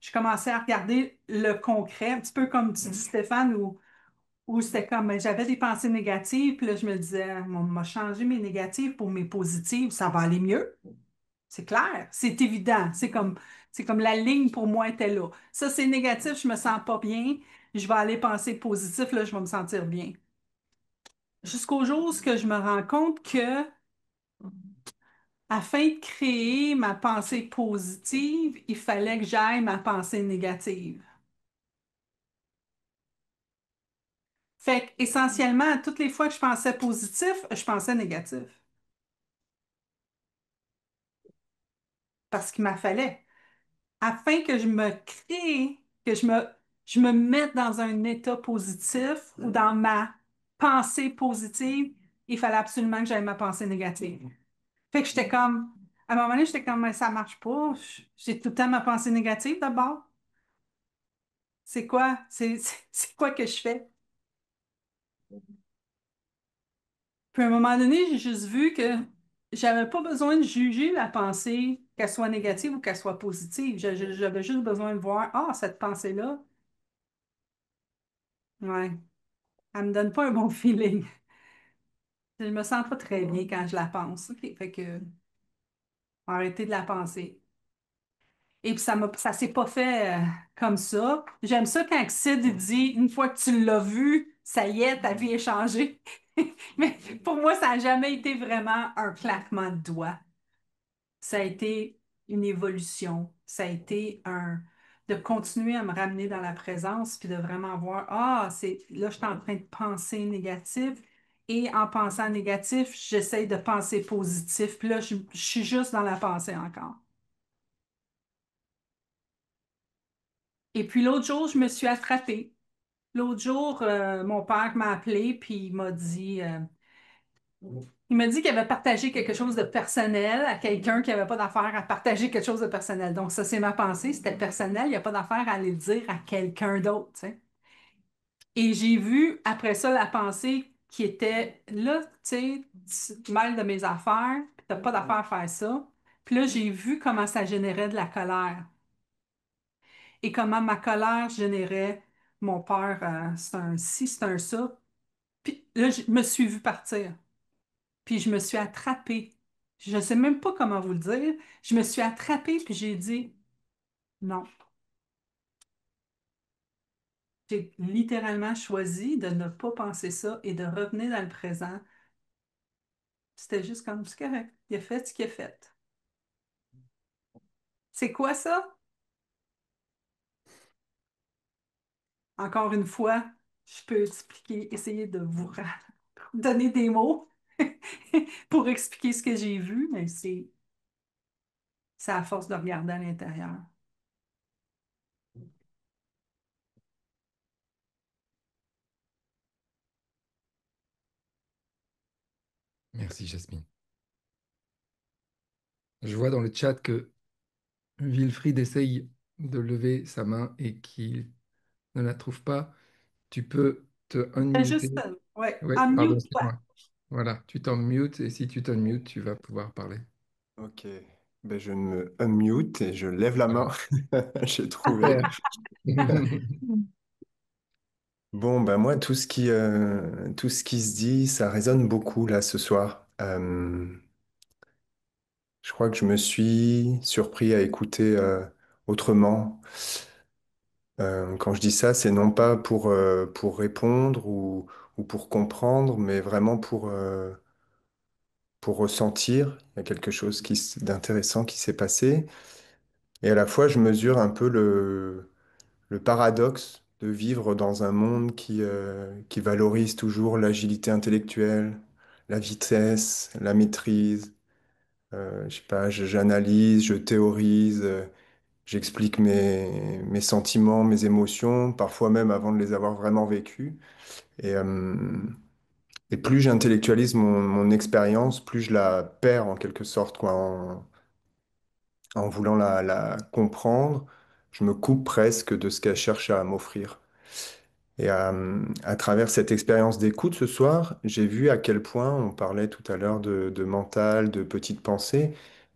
je commençais à regarder le concret, un petit peu comme tu dis, Stéphane, où c'était comme, ben, j'avais des pensées négatives, puis là, je me disais, on m'a changé mes négatives pour mes positives, ça va aller mieux. C'est clair, c'est évident. C'est comme la ligne pour moi était là. Ça, c'est négatif, je me sens pas bien. Je vais aller penser positif, là, je vais me sentir bien. Jusqu'au jour où ce que je me rends compte que, afin de créer ma pensée positive, il fallait que j'aille ma pensée négative. Fait qu'essentiellement, toutes les fois que je pensais positif, je pensais négatif. Parce qu'il m'en fallait. Afin que je me crée, que je me mette dans un état positif ou dans ma pensée positive, il fallait absolument que j'aille ma pensée négative. Fait que j'étais comme, à un moment donné, j'étais comme, mais ça marche pas. J'ai tout le temps ma pensée négative d'abord. C'est quoi? C'est quoi que je fais? Puis à un moment donné, j'ai juste vu que j'avais pas besoin de juger la pensée, qu'elle soit négative ou qu'elle soit positive. J'avais juste besoin de voir, ah, cette pensée-là, ouais, elle me donne pas un bon feeling. Je me sens pas très bien quand je la pense. OK, fait que arrêter de la penser. Et puis ça s'est pas fait comme ça. J'aime ça quand Sid dit, une fois que tu l'as vu, ça y est, ta vie est changée. Mais pour moi, ça n'a jamais été vraiment un claquement de doigts. Ça a été une évolution. Ça a été de continuer à me ramener dans la présence, puis de vraiment voir, ah, là, je suis en train de penser négatif, et en pensant négatif, j'essaie de penser positif, puis là, je suis juste dans la pensée encore. Et puis l'autre jour, je me suis attrapée. L'autre jour, mon père m'a appelé, puis il m'a dit qu'il avait partagé quelque chose de personnel à quelqu'un qui n'avait pas d'affaire à partager quelque chose de personnel. Donc, ça, c'est ma pensée. C'était personnel. Il n'y a pas d'affaire à aller le dire à quelqu'un d'autre, tu sais. Et j'ai vu après ça la pensée qui était là, tu sais, tu te mêles de mes affaires, puis tu n'as pas d'affaire à faire ça. Puis là, j'ai vu comment ça générait de la colère et comment ma colère générait mon père, c'est un ci, c'est un ça. Puis là, je me suis vue partir. Puis je me suis attrapée. Je ne sais même pas comment vous le dire. Je me suis attrapée, puis j'ai dit non. J'ai littéralement choisi de ne pas penser ça et de revenir dans le présent. C'était juste comme, c'est correct. Il a fait ce qu'il a fait. C'est quoi ça? Encore une fois, je peux essayer de vous donner des mots pour expliquer ce que j'ai vu, mais c'est à force de regarder à l'intérieur. Merci, Jasmine. Je vois dans le chat que Wilfried essaye de lever sa main et qu'il ne la trouve pas. Tu peux te Juste, unmuter. ouais, Oui, pardon, c'est unmute-toi. moi. Voilà, tu t'unmutes et si tu t'unmutes, tu vas pouvoir parler. Ok, ben, je me unmute et je lève la main. Voilà. J'ai trouvé. Super. Bon, ben moi, tout ce qui se dit, ça résonne beaucoup là ce soir. Je crois que je me suis surpris à écouter autrement. Quand je dis ça, c'est non pas pour répondre ou pour comprendre, mais vraiment pour ressentir. Il y a quelque chose d'intéressant qui s'est passé. Et à la fois, je mesure un peu le paradoxe de vivre dans un monde qui valorise toujours l'agilité intellectuelle, la vitesse, la maîtrise. Je sais pas, j'analyse, je théorise, j'explique mes sentiments, mes émotions, parfois même avant de les avoir vraiment vécus. Et, euh, et plus j'intellectualise mon expérience, plus je la perds en quelque sorte, quoi, en voulant la comprendre. Je me coupe presque de ce qu'elle cherche à m'offrir. Et à travers cette expérience d'écoute ce soir, j'ai vu à quel point on parlait tout à l'heure de mental, de petites pensées,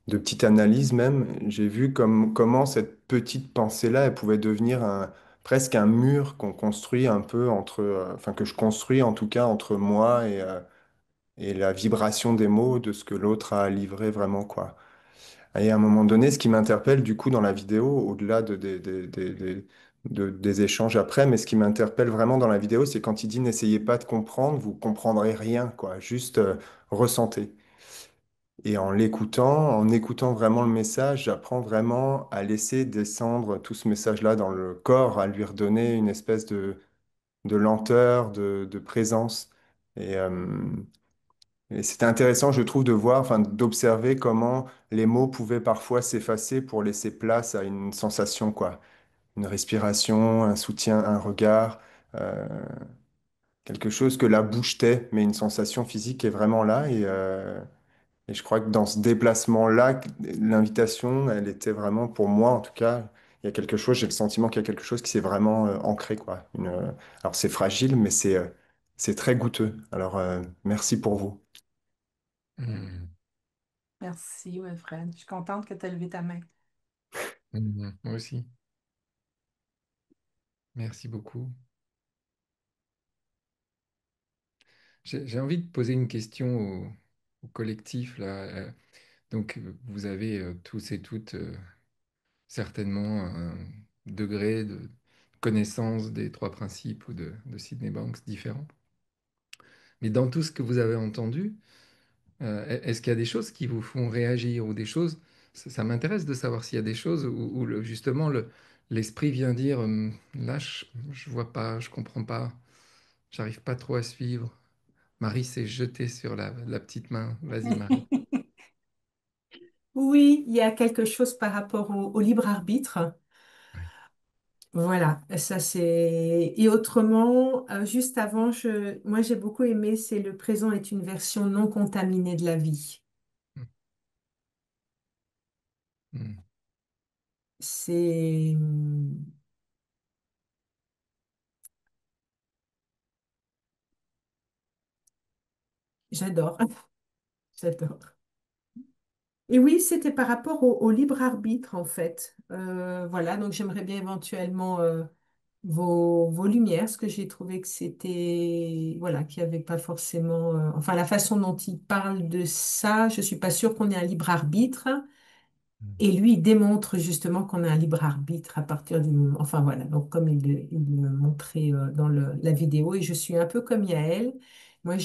de petites analyses même. J'ai vu comment cette petite pensée-là, elle pouvait devenir presque un mur qu'on construit un peu enfin que je construis en tout cas entre moi et la vibration des mots de ce que l'autre a livré vraiment, quoi. Et à un moment donné, ce qui m'interpelle du coup dans la vidéo, au-delà des échanges après, mais ce qui m'interpelle vraiment dans la vidéo, c'est quand il dit n'essayez pas de comprendre, vous comprendrez rien, quoi, juste ressentez. Et en écoutant vraiment le message, j'apprends vraiment à laisser descendre tout ce message-là dans le corps, à lui redonner une espèce de lenteur, de présence. Et, euh, et c'était intéressant, je trouve, de voir, enfin, d'observer comment les mots pouvaient parfois s'effacer pour laisser place à une sensation, quoi. Une respiration, un soutien, un regard, euh, quelque chose que la bouche tait, mais une sensation physique est vraiment là. Et je crois que dans ce déplacement-là, l'invitation, elle était vraiment, pour moi en tout cas, il y a quelque chose, j'ai le sentiment qu'il y a quelque chose qui s'est vraiment ancré, quoi. Alors c'est fragile, mais c'est très goûteux. Alors merci pour vous. Mhm. Merci, Wilfred. Je suis contente que tu as levé ta main. Moi aussi. Merci beaucoup. J'ai envie de poser une question au collectif là. Donc, vous avez tous et toutes certainement un degré de connaissance des trois principes ou de Sydney Banks différents. Mais dans tout ce que vous avez entendu, est-ce qu'il y a des choses qui vous font réagir ou des choses, ça m'intéresse de savoir s'il y a des choses où justement l'esprit vient dire, là, je vois pas, je comprends pas, j'arrive pas trop à suivre. Marie s'est jetée sur la petite main. Vas-y, Marie. Oui, il y a quelque chose par rapport au libre arbitre. Ouais. Voilà, ça c'est. Et autrement, juste avant, moi j'ai beaucoup aimé, c'est le présent est une version non contaminée de la vie. Mm, mm, C'est. J'adore, j'adore. Et oui, c'était par rapport au libre arbitre en fait. Voilà, donc j'aimerais bien éventuellement vos lumières, parce que j'ai trouvé que c'était, voilà, qu'il n'y avait pas forcément, enfin la façon dont il parle de ça, je suis pas sûre qu'on ait un libre arbitre. mm. Et lui, il démontre justement qu'on a un libre arbitre à partir du moment, enfin voilà, donc comme il le montrait dans la vidéo, et je suis un peu comme Yael. Moi,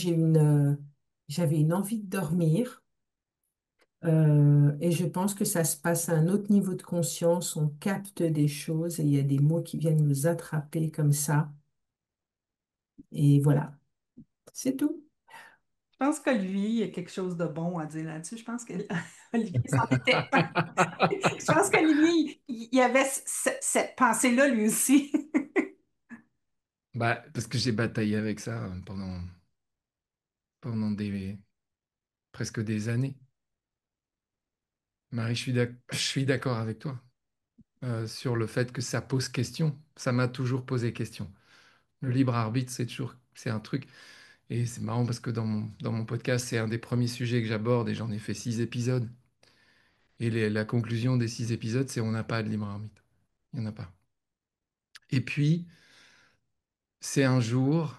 j'avais une envie de dormir. Et je pense que ça se passe à un autre niveau de conscience, on capte des choses et il y a des mots qui viennent nous attraper comme ça. Et voilà, c'est tout. Je pense qu'Olivier a quelque chose de bon à dire là-dessus. Je pense que Olivier s'en était un. Je pense qu'Olivier, il avait cette pensée-là lui aussi. Bah, parce que j'ai bataillé avec ça pendant presque des années. Marie, je suis d'accord avec toi sur le fait que ça pose question. Ça m'a toujours posé question. Le libre arbitre, c'est un truc. Et c'est marrant parce que dans mon podcast, c'est un des premiers sujets que j'aborde et j'en ai fait 6 épisodes. Et la conclusion des 6 épisodes, c'est on n'a pas de libre arbitre. Il n'y en a pas. Et puis, c'est un jour,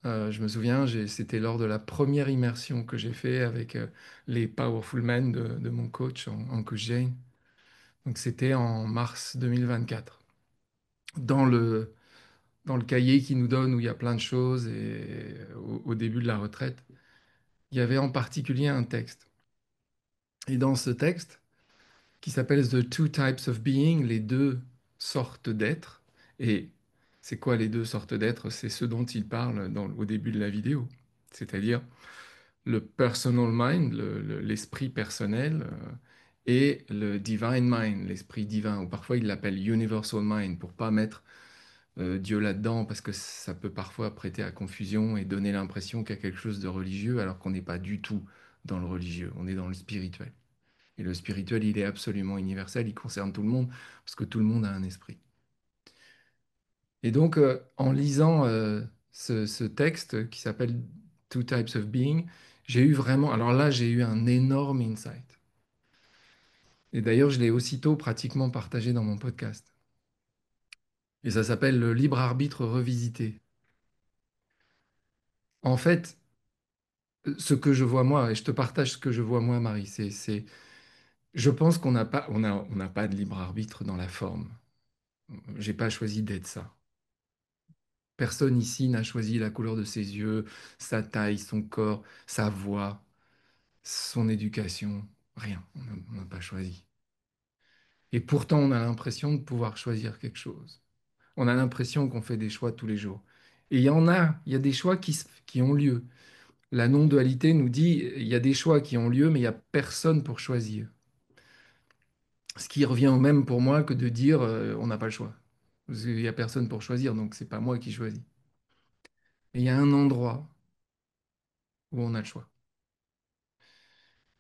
je me souviens, c'était lors de la première immersion que j'ai fait avec les Powerful Men de mon coach en coach Jane. Donc c'était en mars 2024. Dans dans le cahier qui nous donne où il y a plein de choses et au début de la retraite, il y avait en particulier un texte. Et dans ce texte, qui s'appelle The Two Types of Being, les deux sortes d'être. Et c'est quoi les deux sortes d'être? C'est ce dont il parle au début de la vidéo. C'est-à-dire le personal mind, l'esprit personnel, et le divine mind, l'esprit divin, ou parfois il l'appelle universal mind, pour pas mettre Dieu là-dedans, parce que ça peut parfois prêter à confusion et donner l'impression qu'il y a quelque chose de religieux, alors qu'on n'est pas du tout dans le religieux, on est dans le spirituel. Et le spirituel, il est absolument universel, il concerne tout le monde, parce que tout le monde a un esprit. Et donc, en lisant ce texte qui s'appelle Two Types of Being, j'ai eu vraiment, alors là, j'ai eu un énorme insight. Et d'ailleurs, je l'ai aussitôt pratiquement partagé dans mon podcast. Et ça s'appelle le libre arbitre revisité. En fait, ce que je vois moi, et je te partage ce que je vois moi, Marie, je pense qu'on n'a pas, on n'a pas de libre arbitre dans la forme. J'ai pas choisi d'être ça. Personne ici n'a choisi la couleur de ses yeux, sa taille, son corps, sa voix, son éducation. Rien, on n'a pas choisi. Et pourtant, on a l'impression de pouvoir choisir quelque chose. On a l'impression qu'on fait des choix tous les jours. Et il y a des choix qui ont lieu. La non-dualité nous dit, il y a des choix qui ont lieu, mais il n'y a personne pour choisir. Ce qui revient au même pour moi que de dire, on n'a pas le choix. Parce qu'il n'y a personne pour choisir, donc c'est pas moi qui choisis. Et il y a un endroit où on a le choix.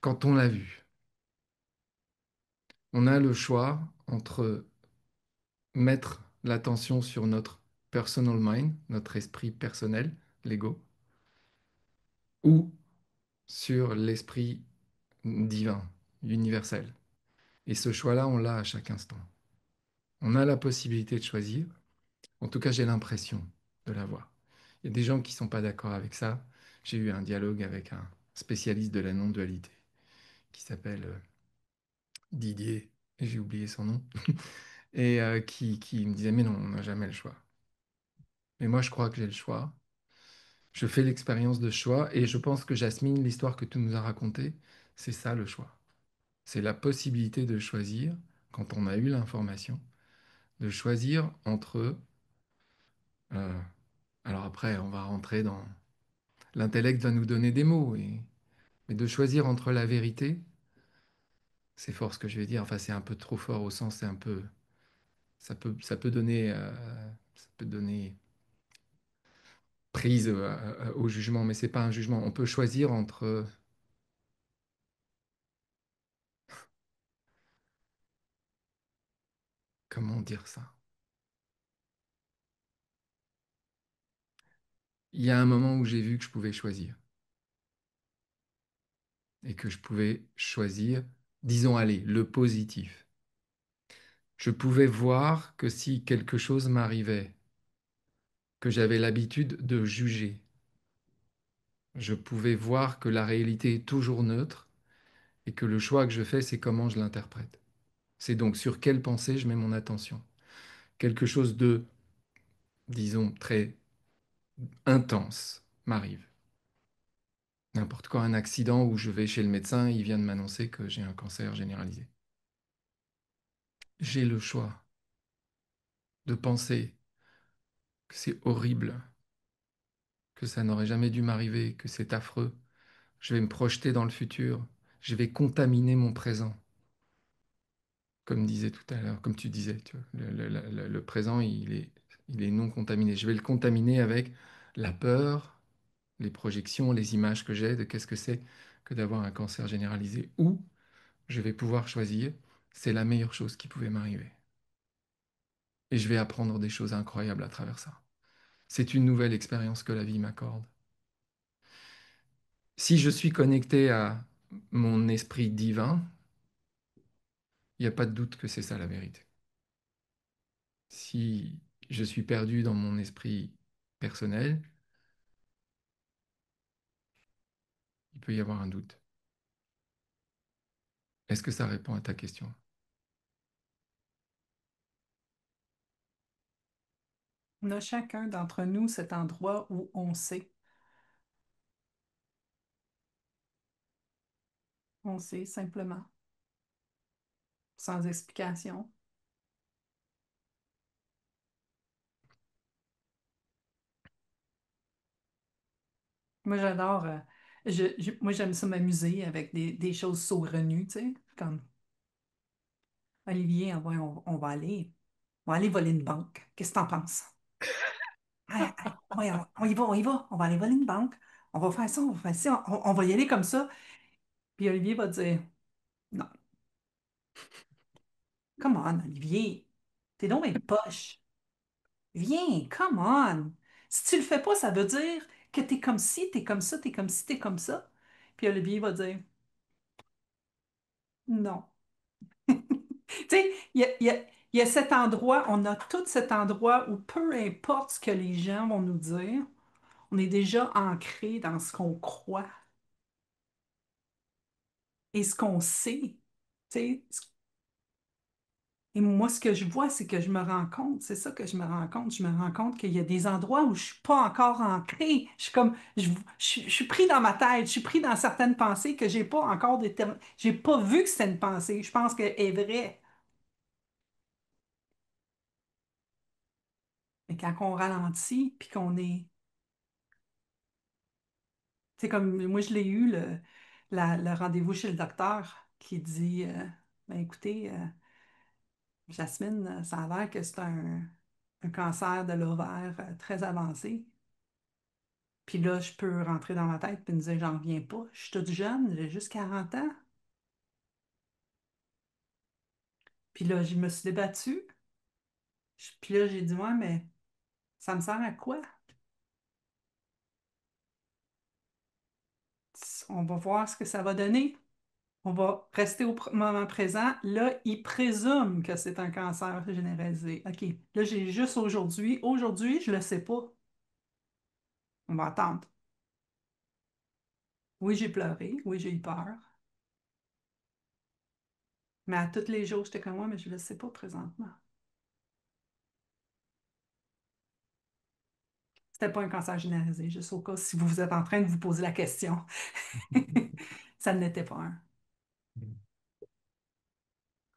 Quand on l'a vu, on a le choix entre mettre l'attention sur notre personal mind, notre esprit personnel, l'ego, ou sur l'esprit divin, universel. Et ce choix-là, on l'a à chaque instant. On a la possibilité de choisir. En tout cas, j'ai l'impression de l'avoir. Il y a des gens qui ne sont pas d'accord avec ça. J'ai eu un dialogue avec un spécialiste de la non-dualité qui s'appelle Didier, et j'ai oublié son nom, et qui me disait, mais non, on n'a jamais le choix. Mais moi, je crois que j'ai le choix. Je fais l'expérience de choix, et je pense que Jasmine, l'histoire que tu nous as racontée, c'est ça le choix. C'est la possibilité de choisir, quand on a eu l'information, de choisir entre... euh, alors après, on va rentrer dans... L'intellect va nous donner des mots, mais de choisir entre la vérité, c'est fort ce que je vais dire, enfin c'est un peu trop fort au sens, c'est un peu... ça peut donner prise au jugement, mais c'est pas un jugement. On peut choisir entre... comment dire ça? Il y a un moment où j'ai vu que je pouvais choisir et que je pouvais choisir, disons, allez, le positif. Je pouvais voir que si quelque chose m'arrivait, que j'avais l'habitude de juger, je pouvais voir que la réalité est toujours neutre et que le choix que je fais, c'est comment je l'interprète. C'est donc sur quelle pensée je mets mon attention. Quelque chose de, disons, très intense m'arrive. N'importe quoi, un accident où je vais chez le médecin, il vient de m'annoncer que j'ai un cancer généralisé. J'ai le choix de penser que c'est horrible, que ça n'aurait jamais dû m'arriver, que c'est affreux. Je vais me projeter dans le futur. Je vais contaminer mon présent. Comme disait tout à l'heure, comme tu disais, tu vois, le présent, il est non contaminé. Je vais le contaminer avec la peur, les projections, les images que j'ai de qu'est-ce que c'est que d'avoir un cancer généralisé. Ou je vais pouvoir choisir, c'est la meilleure chose qui pouvait m'arriver. Et je vais apprendre des choses incroyables à travers ça. C'est une nouvelle expérience que la vie m'accorde. Si je suis connecté à mon esprit divin, il n'y a pas de doute que c'est ça la vérité. Si je suis perdu dans mon esprit personnel, il peut y avoir un doute. Est-ce que ça répond à ta question? On a chacun d'entre nous cet endroit où on sait simplement, sans explication. Moi, j'adore, moi, j'aime ça m'amuser avec des choses saugrenues, tu sais, comme Olivier, on va aller voler une banque. Qu'est-ce que t'en penses? Allez, allez, on y va, on va aller voler une banque. On va faire ça, on va faire ça, on va y aller comme ça. Puis Olivier va dire, non, come on, Olivier, t'es donc une poche. Viens, come on. Si tu le fais pas, ça veut dire que t'es comme ci, t'es comme ça, t'es comme ci, t'es comme ça. Puis Olivier va dire, non. Tu sais, il y a cet endroit, on a tout cet endroit où peu importe ce que les gens vont nous dire, on est déjà ancré dans ce qu'on croit et ce qu'on sait. Tu sais, et moi, ce que je vois, c'est que je me rends compte, c'est ça que je me rends compte. Je me rends compte qu'il y a des endroits où je suis pas encore ancré. Je suis comme, je suis pris dans ma tête, je suis pris dans certaines pensées que j'ai pas encore j'ai pas vu que c'était une pensée. Je pense qu'elle est vraie. Mais quand on ralentit, puis qu'on est, c'est comme, moi, je l'ai eu, le rendez-vous chez le docteur qui dit, ben écoutez, Jasmine, ça a l'air que c'est un cancer de l'ovaire très avancé. Puis là, je peux rentrer dans ma tête et me dire, j'en reviens pas. Je suis toute jeune, j'ai juste 40 ans. Puis là, je me suis débattue. Puis là, j'ai dit, ouais, mais ça me sert à quoi? On va voir ce que ça va donner. On va rester au moment présent. Là, il présume que c'est un cancer généralisé. OK. Là, j'ai juste aujourd'hui. Aujourd'hui, je le sais pas. On va attendre. Oui, j'ai pleuré. Oui, j'ai eu peur. Mais à tous les jours, j'étais comme moi, mais je le sais pas présentement. C'était pas un cancer généralisé, juste au cas si vous êtes en train de vous poser la question. Ça n'était pas un.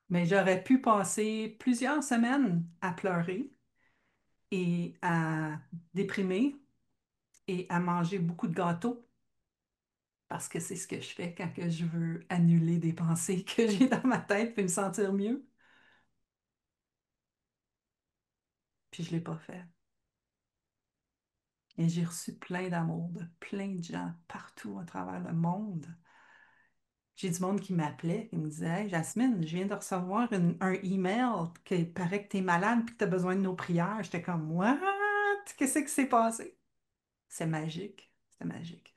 Mais j'aurais pu passer plusieurs semaines à pleurer et à déprimer et à manger beaucoup de gâteaux parce que c'est ce que je fais quand que je veux annuler des pensées que j'ai dans ma tête et me sentir mieux. Puis je l'ai pas fait. Et j'ai reçu plein d'amour de plein de gens partout à travers le monde. J'ai du monde qui m'appelait et me disait, Hey, Jasmine, je viens de recevoir un email qu'il paraît que tu es malade et que tu as besoin de nos prières. J'étais comme, What? Qu'est-ce qui s'est passé? C'est magique. C'était magique.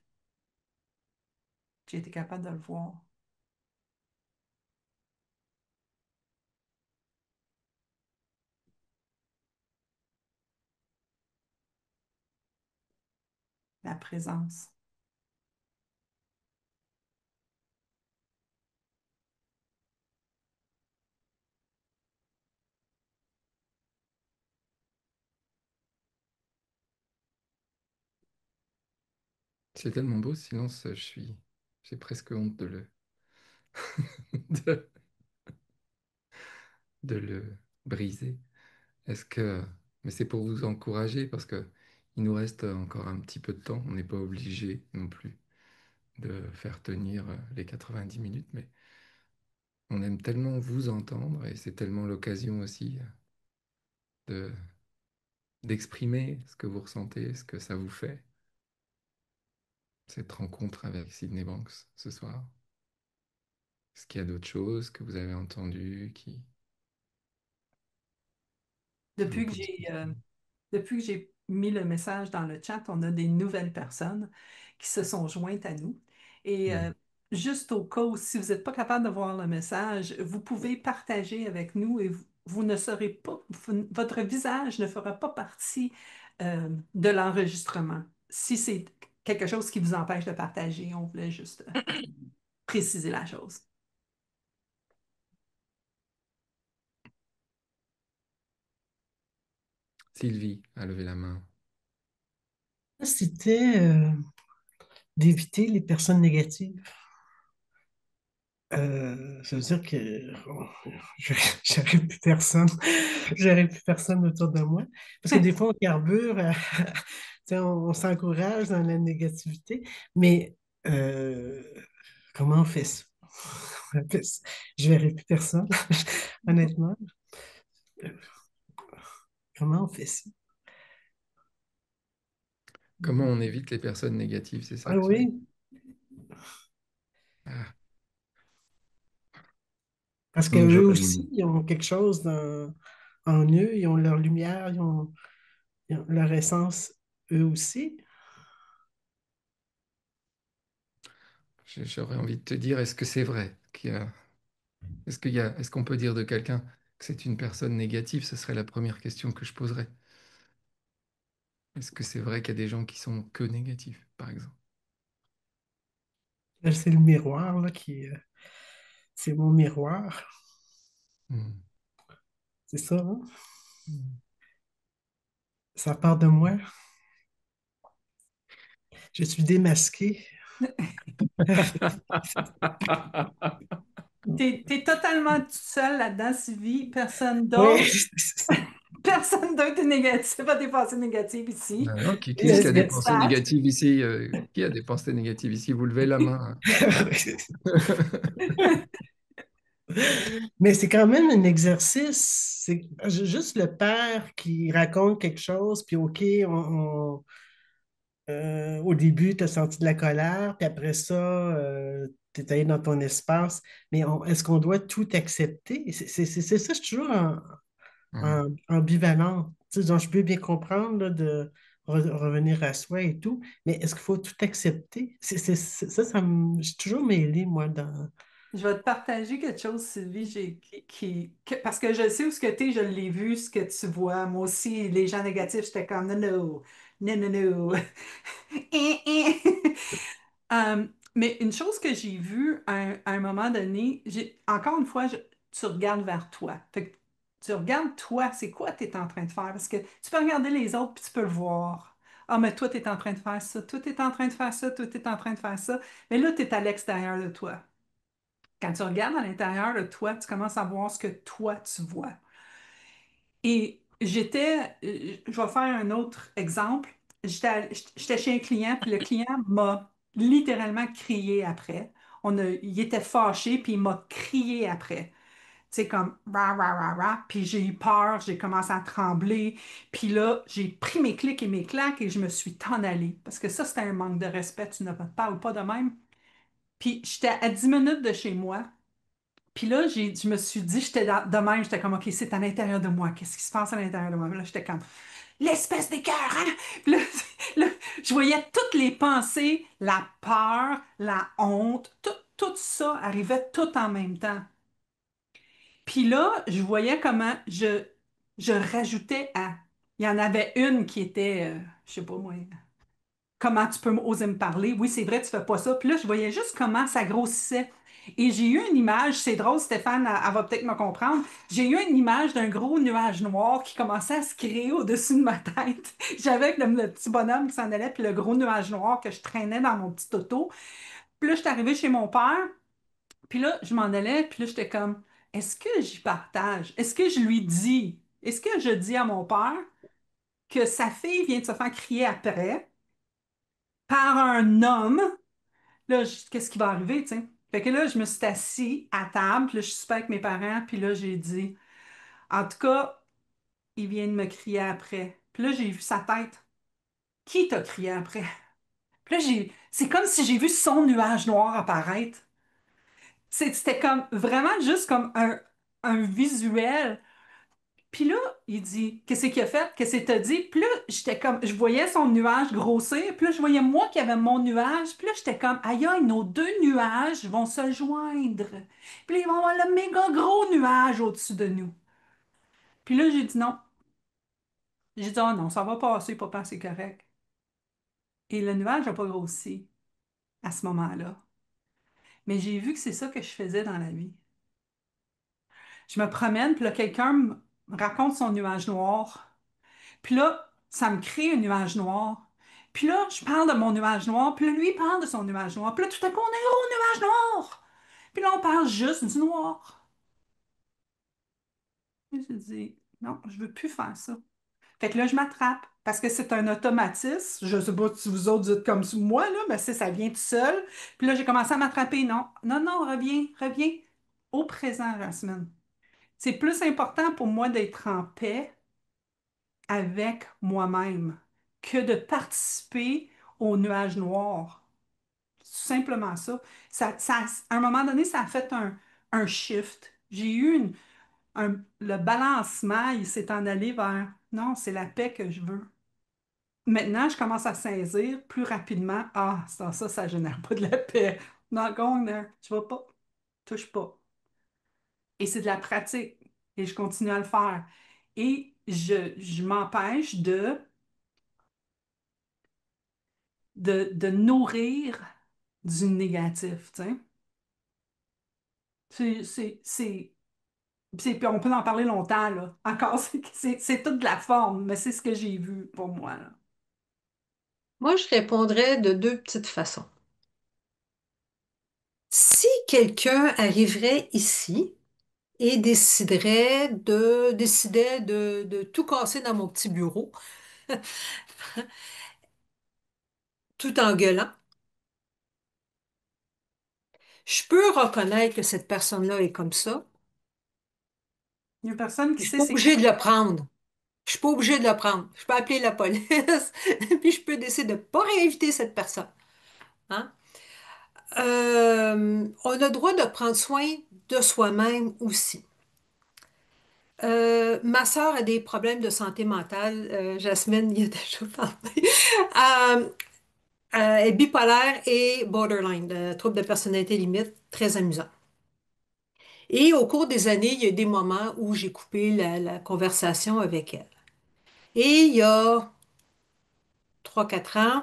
J'ai été capable de le voir. La présence. C'est tellement beau ce silence, j'ai presque honte de, de le briser. Est-ce que, mais c'est pour vous encourager parce que il nous reste encore un petit peu de temps. On n'est pas obligé non plus de faire tenir les 90 minutes, mais on aime tellement vous entendre et c'est tellement l'occasion aussi de d'exprimer ce que vous ressentez, ce que ça vous fait, cette rencontre avec Sydney Banks ce soir. Est-ce qu'il y a d'autres choses que vous avez entendues qui vous Depuis que posent j'ai question? depuis que j'ai mis le message dans le chat, on a des nouvelles personnes qui se sont jointes à nous. Et Hmm. juste au cas où, si vous n'êtes pas capable de voir le message, vous pouvez partager avec nous et vous ne serez pas, votre visage ne fera pas partie de l'enregistrement. Si c'est quelque chose qui vous empêche de partager, on voulait juste préciser la chose. Sylvie a levé la main. C'était d'éviter les personnes négatives. Ça veut dire que j'aurais plus personne, j'aurais plus personne autour de moi. Parce que des fois, on carbure, tu sais, on s'encourage dans la négativité, mais euh, comment on fait ça? Je verrai plus personne, honnêtement. Comment on fait ça? Comment on évite les personnes négatives, c'est ça Ah que tu veux dire? oui, Ah, parce je, qu'eux aussi, ils ont quelque chose en eux, ils ont leur lumière, ils ont leur essence, eux aussi. j'aurais envie de te dire, est-ce que c'est vrai est-ce qu'on peut dire de quelqu'un que c'est une personne négative? Ce serait la première question que je poserais. Est-ce que c'est vrai qu'il y a des gens qui sont que négatifs, par exemple? Là, c'est le miroir là, c'est mon miroir. Hmm. C'est ça, hein? Hmm. Ça part de moi. Je suis démasqué. T'es totalement tout seul là-dedans, Sylvie. Personne Oui. d'autre. Personne d'autre est négatif, pas des pensées négatives ici. Non, Il qui y a- est-ce qui a il y des a- pensées négatives ici? Qui a des pensées négatives ici? Vous levez la main. Mais c'est quand même un exercice. C'est juste le père qui raconte quelque chose, puis OK, au début, tu as senti de la colère, puis après ça, tu es allé dans ton espace. Mais est-ce qu'on doit tout accepter? C'est ça, je suis toujours Hmm. ambivalente. Tu sais, donc, je peux bien comprendre là, de revenir à soi et tout, mais est-ce qu'il faut tout accepter? Ça, je suis toujours mêlée, moi, dans... Je vais te partager quelque chose, Sylvie, parce que je sais où ce que tu es, je l'ai vu, ce que tu vois. Moi aussi, les gens négatifs, j'étais comme non, non, non, non, non. Mais une chose que j'ai vue à un moment donné, encore une fois, tu regardes vers toi. Fait que tu regardes toi, c'est quoi tu es en train de faire? Parce que tu peux regarder les autres puis tu peux le voir. Ah, mais toi, tu es en train de faire ça, toi, tu es en train de faire ça, toi, tu es en train de faire ça. Mais là, tu es à l'extérieur de toi. Quand tu regardes à l'intérieur de toi, tu commences à voir ce que toi, tu vois. Et je vais faire un autre exemple. J'étais chez un client, puis le client m'a littéralement crié après. Il était fâché, puis il m'a crié après. Tu sais, comme rah, rah, rah, rah. Puis j'ai eu peur, j'ai commencé à trembler. Puis là, j'ai pris mes clics et mes claques et je me suis t'en allée. Parce que ça, c'était un manque de respect. Tu ne parles pas de même. Puis j'étais à 10 minutes de chez moi. Puis là, je me suis dit, de même, j'étais comme, OK, c'est à l'intérieur de moi. Qu'est-ce qui se passe à l'intérieur de moi? Puis là, j'étais comme, l'espèce d'écœur, hein? Puis là, là, je voyais toutes les pensées, la peur, la honte, tout ça arrivait tout en même temps. Puis là, je voyais comment je rajoutais à. Il y en avait une qui était, je sais pas moi, comment tu peux oser me parler? Oui, c'est vrai, tu fais pas ça. Puis là, je voyais juste comment ça grossissait. Et j'ai eu une image, c'est drôle, Stéphane, elle va peut-être me comprendre. J'ai eu une image d'un gros nuage noir qui commençait à se créer au-dessus de ma tête. J'avais le petit bonhomme qui s'en allait, puis le gros nuage noir que je traînais dans mon petit auto. Puis là, je suis arrivée chez mon père, puis là, je m'en allais, puis là, j'étais comme, est-ce que j'y partage? Est-ce que je lui dis? Est-ce que je dis à mon père que sa fille vient de se faire crier après par un homme? Là, qu'est-ce qui va arriver, tu sais? Fait que là, je me suis assise à table, puis là, je suis super avec mes parents, puis là, j'ai dit, en tout cas, il vient de me crier après. Puis là, j'ai vu sa tête. Qui t'a crié après? Puis là, c'est comme si j'ai vu son nuage noir apparaître. C'était comme vraiment juste comme un visuel. Puis là, il dit, qu'est-ce qu'il a fait? Qu'est-ce qu'il t'a dit? Puis là, j'étais comme, je voyais son nuage grossir. Puis là, je voyais moi qui avait mon nuage. Puis là, j'étais comme, aïe, aïe, nos deux nuages vont se joindre. Puis là, ils vont avoir le méga gros nuage au-dessus de nous. Puis là, j'ai dit non. J'ai dit, oh non, ça va passer, papa, c'est correct. Et le nuage n'a pas grossi à ce moment-là. Mais j'ai vu que c'est ça que je faisais dans la vie. Je me promène, puis là, quelqu'un me raconte son nuage noir. Puis là, ça me crée un nuage noir. Puis là, je parle de mon nuage noir, puis là, lui, il parle de son nuage noir. Puis là, tout à coup, on a un gros nuage noir. Puis là, on parle juste du noir. Et je dis, non, je veux plus faire ça. Fait que là, je m'attrape parce que c'est un automatisme. Je sais pas si vous autres dites comme moi, là, mais ça vient tout seul. Puis là, j'ai commencé à m'attraper. Non, non, non, reviens, reviens au présent, Jasmine. C'est plus important pour moi d'être en paix avec moi-même que de participer au nuage noir. C'est tout simplement ça. À un moment donné, ça a fait un shift. J'ai eu le balancement, il s'est en allé vers non, c'est la paix que je veux. Maintenant, je commence à saisir plus rapidement. Ah, ça génère pas de la paix. Not going there. Tu vas pas. Touche pas. Et c'est de la pratique. Et je continue à le faire. Et je m'empêche de nourrir du négatif, tu sais. Puis on peut en parler longtemps, là. Encore, c'est toute de la forme, mais c'est ce que j'ai vu pour moi, là. Moi, je répondrais de deux petites façons. Si quelqu'un arriverait ici et décidait de tout casser dans mon petit bureau, tout en gueulant, je peux reconnaître que cette personne-là est comme ça. Il y a personne Je qui suis sait pas c'est quoi. obligée de le prendre. Je suis pas obligée de le prendre. Je peux appeler la police, puis je peux décider de ne pas réinviter cette personne. Hein? On a le droit de prendre soin de soi-même aussi. Ma sœur a des problèmes de santé mentale. Jasmine y a déjà parlé. Elle est bipolaire et borderline, trouble de personnalité limite, très amusant. Et au cours des années, il y a des moments où j'ai coupé la conversation avec elle. Et il y a 3 4 ans,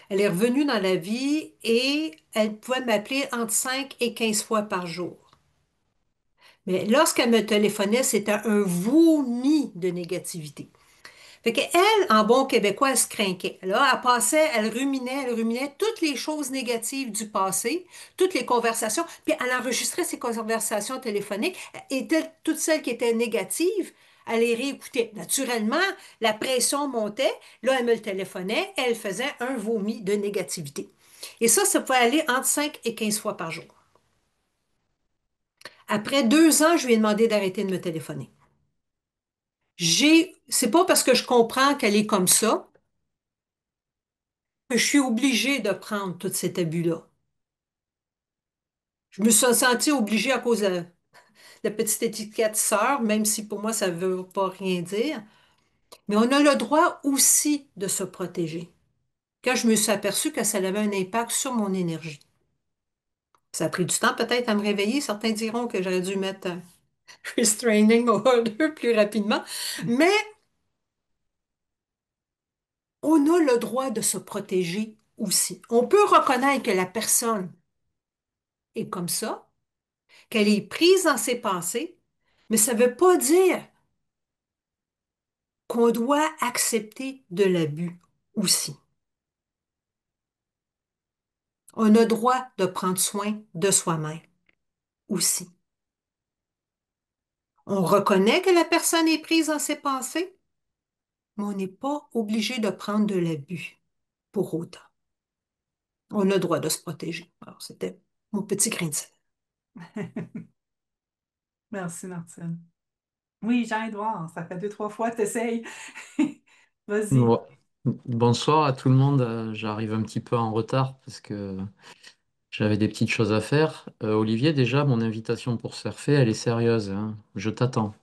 elle est revenue dans la vie et elle pouvait m'appeler entre 5 et 15 fois par jour. Mais lorsqu'elle me téléphonait, c'était un vomi de négativité. Fait qu'elle, en bon québécois, elle se crinquait. Là, elle ruminait toutes les choses négatives du passé, toutes les conversations, puis elle enregistrait ses conversations téléphoniques et toutes celles qui étaient négatives, elle les réécoutait. Naturellement, la pression montait. Là, elle me le téléphonait, elle faisait un vomi de négativité. Et ça pouvait aller entre 5 et 15 fois par jour. Après 2 ans, je lui ai demandé d'arrêter de me téléphoner. C'est pas parce que je comprends qu'elle est comme ça que je suis obligée de prendre tous cet abus-là. Je me suis sentie obligée à cause de la petite étiquette sœur, même si pour moi ça ne veut pas rien dire. Mais on a le droit aussi de se protéger. Quand je me suis aperçue que ça avait un impact sur mon énergie. Ça a pris du temps peut-être à me réveiller. Certains diront que j'aurais dû mettre un restraining order plus rapidement. Mais on a le droit de se protéger aussi. On peut reconnaître que la personne est comme ça, qu'elle est prise dans ses pensées, mais ça ne veut pas dire qu'on doit accepter de l'abus aussi. On a droit de prendre soin de soi-même aussi. On reconnaît que la personne est prise dans ses pensées, mais on n'est pas obligé de prendre de l'abus pour autant. On a le droit de se protéger. Alors, c'était mon petit grain de sel. Merci, Martine. Oui, Jean-Édouard, ça fait deux, trois fois, t'essayes. Vas-y. Bon- Bonsoir à tout le monde. J'arrive un petit peu en retard parce que j'avais des petites choses à faire. Olivier, déjà, mon invitation pour surfer, elle est sérieuse, hein. Je t'attends.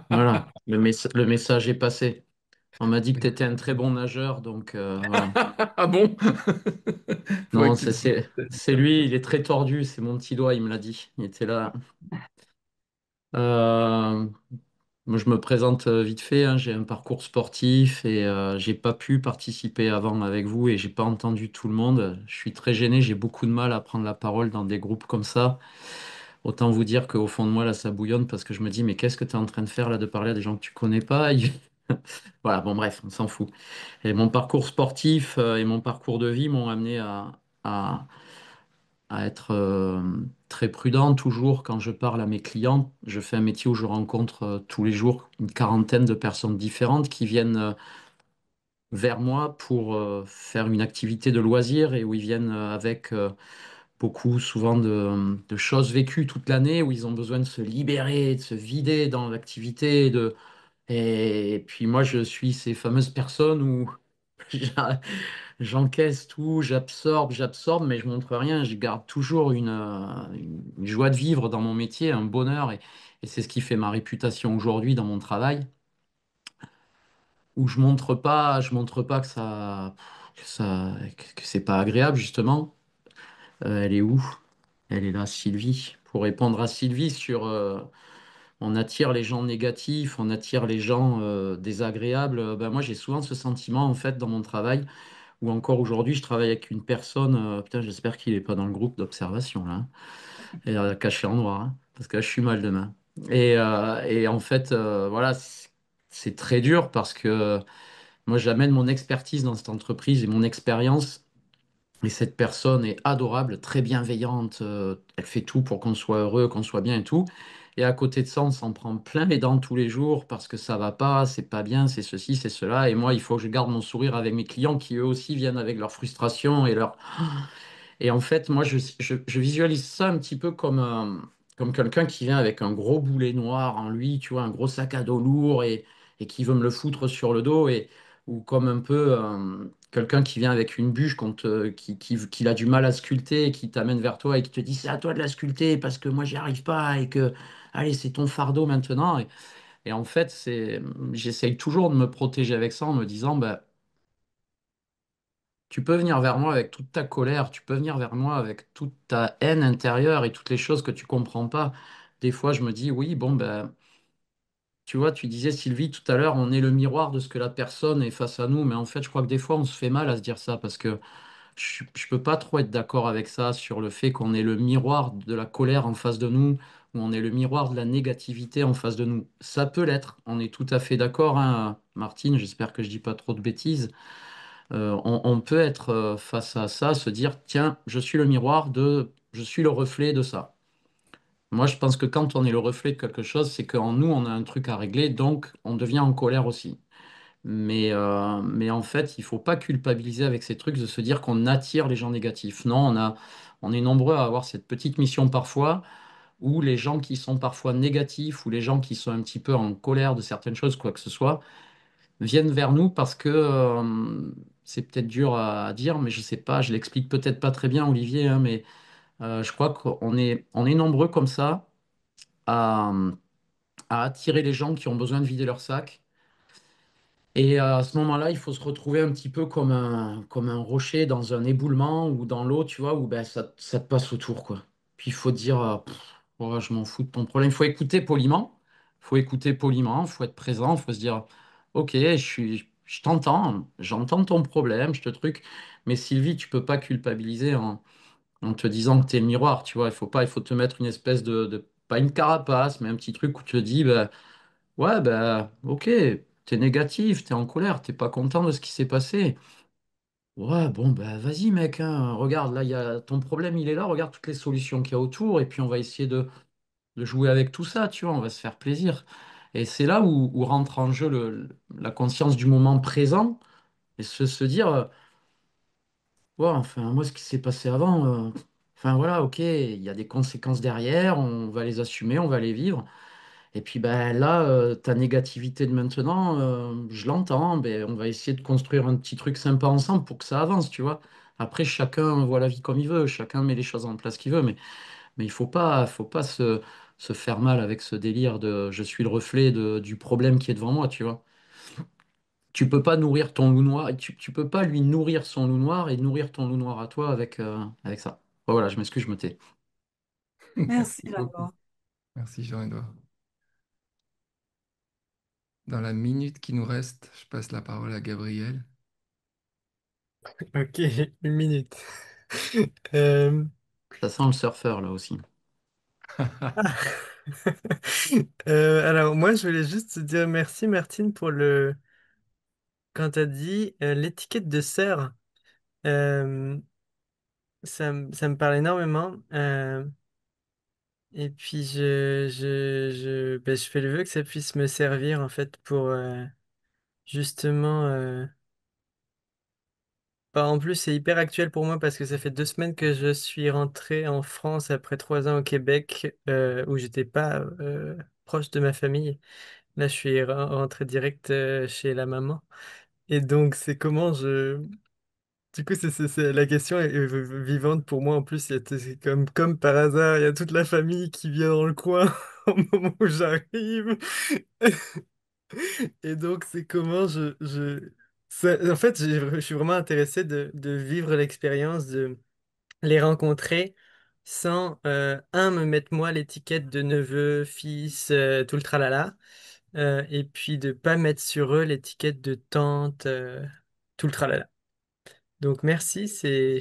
Voilà, le message est passé. On m'a dit que tu étais un très bon nageur, donc voilà. Ah bon? Faudrait Non, que tu le dises. c'est lui, il est très tordu, c'est mon petit doigt, il me l'a dit. Il était là. Euh, Moi, je me présente vite fait, hein. J'ai un parcours sportif et j'ai pas pu participer avant avec vous et j'ai pas entendu tout le monde. Je suis très gêné, j'ai beaucoup de mal à prendre la parole dans des groupes comme ça. Autant vous dire qu'au fond de moi, là, ça bouillonne parce que je me dis, mais qu'est-ce que tu es en train de faire là, de parler à des gens que tu connais pas? Voilà, bon, bref, on s'en fout. Et mon parcours sportif et mon parcours de vie m'ont amené à, à être très prudent toujours quand je parle à mes clients. Je fais un métier où je rencontre tous les jours une quarantaine de personnes différentes qui viennent vers moi pour faire une activité de loisir et où ils viennent avec beaucoup souvent de choses vécues toute l'année, où ils ont besoin de se libérer, de se vider dans l'activité. Et puis moi, je suis ces fameuses personnes où j'encaisse tout, j'absorbe, mais je montre rien. Je garde toujours une joie de vivre dans mon métier, un bonheur, et c'est ce qui fait ma réputation aujourd'hui dans mon travail, où je montre pas que c'est pas agréable justement. Elle est où? Elle est là, Sylvie. Pour répondre à Sylvie sur, on attire les gens négatifs, on attire les gens désagréables. Ben moi, j'ai souvent ce sentiment en fait dans mon travail. Ou encore aujourd'hui, je travaille avec une personne, putain, j'espère qu'il n'est pas dans le groupe d'observation là, hein, et caché en noir, hein, parce que là, je suis mal demain. Et en fait, voilà, c'est très dur parce que moi, j'amène mon expertise dans cette entreprise et mon expérience. Et cette personne est adorable, très bienveillante, elle fait tout pour qu'on soit heureux, qu'on soit bien et tout. Et à côté de ça, on s'en prend plein les dents tous les jours parce que ça va pas, c'est pas bien, c'est ceci, c'est cela. Et moi, il faut que je garde mon sourire avec mes clients qui eux aussi viennent avec leurs frustrations et leur et en fait, moi, je visualise ça un petit peu comme quelqu'un qui vient avec un gros boulet noir en lui, tu vois, un gros sac à dos lourd et qui veut me le foutre sur le dos, ou comme un peu quelqu'un qui vient avec une bûche qu'il a du mal à sculpter et qui t'amène vers toi et qui te dit c'est à toi de la sculpter parce que moi, j'y arrive pas et que, allez, c'est ton fardeau maintenant. Et en fait, j'essaye toujours de me protéger avec ça en me disant, bah, tu peux venir vers moi avec toute ta colère, tu peux venir vers moi avec toute ta haine intérieure et toutes les choses que tu comprends pas. Des fois, je me dis, oui, bon, ben, tu vois, tu disais, Sylvie, tout à l'heure, on est le miroir de ce que la personne est face à nous, mais en fait, je crois que des fois, on se fait mal à se dire ça parce que je peux pas trop être d'accord avec ça sur le fait qu'on est le miroir de la colère en face de nous ou on est le miroir de la négativité en face de nous. Ça peut l'être, on est tout à fait d'accord, hein, Martine, j'espère que je dis pas trop de bêtises. On peut être face à ça, se dire, tiens, je suis le reflet de ça. Moi, je pense que quand on est le reflet de quelque chose, c'est qu'en nous, on a un truc à régler, donc on devient en colère aussi. Mais en fait, il faut pas culpabiliser avec ces trucs de se dire qu'on attire les gens négatifs. Non, on est nombreux à avoir cette petite mission parfois où les gens qui sont parfois négatifs ou les gens qui sont un petit peu en colère de certaines choses, quoi que ce soit, viennent vers nous parce que c'est peut-être dur à dire, mais je sais pas, je l'explique peut-être pas très bien, Olivier, hein, mais je crois on est nombreux comme ça à, à attirer les gens qui ont besoin de vider leur sac. Et à ce moment-là, il faut se retrouver un petit peu comme un rocher dans un éboulement ou dans l'eau, tu vois, où ben, ça te passe autour, quoi. Puis il faut dire, oh, je m'en fous de ton problème. Il faut écouter poliment, il faut être présent, il faut se dire, ok, je t'entends, j'entends ton problème, je te truc, mais Sylvie, tu peux pas culpabiliser en te disant que tu es le miroir, tu vois. Il faut te mettre une espèce pas une carapace, mais un petit truc où tu te dis, bah, ouais, bah, ok, t'es négatif, t'es en colère, t'es pas content de ce qui s'est passé. Ouais, bon, bah, vas-y, mec, hein, regarde, là, ton problème, il est là, regarde toutes les solutions qu'il y a autour, et puis on va essayer de jouer avec tout ça, tu vois, on va se faire plaisir. Et c'est là où rentre en jeu la conscience du moment présent, et se dire, ouais, enfin, moi, ce qui s'est passé avant, enfin, voilà, ok, il y a des conséquences derrière, on va les assumer, on va les vivre. Et puis ben là, ta négativité de maintenant, je l'entends, ben, on va essayer de construire un petit truc sympa ensemble pour que ça avance, tu vois. Après, chacun voit la vie comme il veut, chacun met les choses en place qu'il veut, mais faut pas se faire mal avec ce délire de je suis le reflet du problème qui est devant moi, tu vois. Tu peux pas nourrir ton loup noir, tu peux pas lui nourrir son loup noir et nourrir ton loup noir à toi avec ça. Voilà, je m'excuse, je me tais. Merci, Merci beaucoup. Jean-Edouard. Merci Jean-Edouard. Dans la minute qui nous reste, je passe la parole à Gabriel. Ok, une minute. Euh, Ça sent le surfeur là aussi. ah. Alors moi, je voulais juste te dire merci, Martine, pour quand tu as dit l'étiquette de sœur. Euh, ça me parle énormément. Et puis, je fais le vœu que ça puisse me servir, en fait, pour justement... bah, en plus, c'est hyper actuel pour moi parce que ça fait 2 semaines que je suis rentré en France après 3 ans au Québec où j'étais pas proche de ma famille. Là, je suis rentré direct chez la maman. Et donc, c'est comment je... Du coup, la question est vivante pour moi. En plus, c'est comme par hasard, il y a toute la famille qui vient dans le coin au moment où j'arrive. Et donc, c'est comment en fait, je suis vraiment intéressé de vivre l'expérience, de les rencontrer sans, me mettre moi l'étiquette de neveu, fils, tout le tralala, et puis de pas mettre sur eux l'étiquette de tante, tout le tralala. Donc merci, je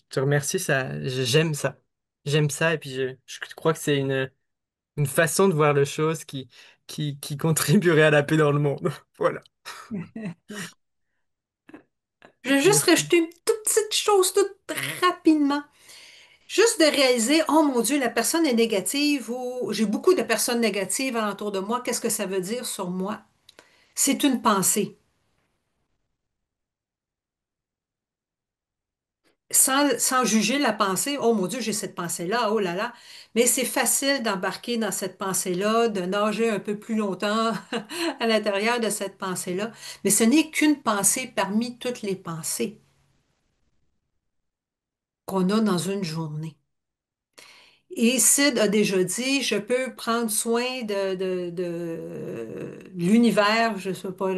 te remercie, j'aime ça. J'aime ça, et puis je crois que c'est une façon de voir les choses qui contribuerait à la paix dans le monde. Voilà. Je vais juste Merci. rajouter une toute petite chose, toute rapidement. Juste de réaliser, oh mon Dieu, la personne est négative ou j'ai beaucoup de personnes négatives alentour de moi. Qu'est-ce que ça veut dire sur moi? C'est une pensée. Sans juger la pensée, oh mon Dieu, j'ai cette pensée-là, oh là là. Mais c'est facile d'embarquer dans cette pensée-là, de nager un peu plus longtemps à l'intérieur de cette pensée-là. Mais ce n'est qu'une pensée parmi toutes les pensées qu'on a dans une journée. Et Sid a déjà dit, je peux prendre soin de l'univers, je sais pas,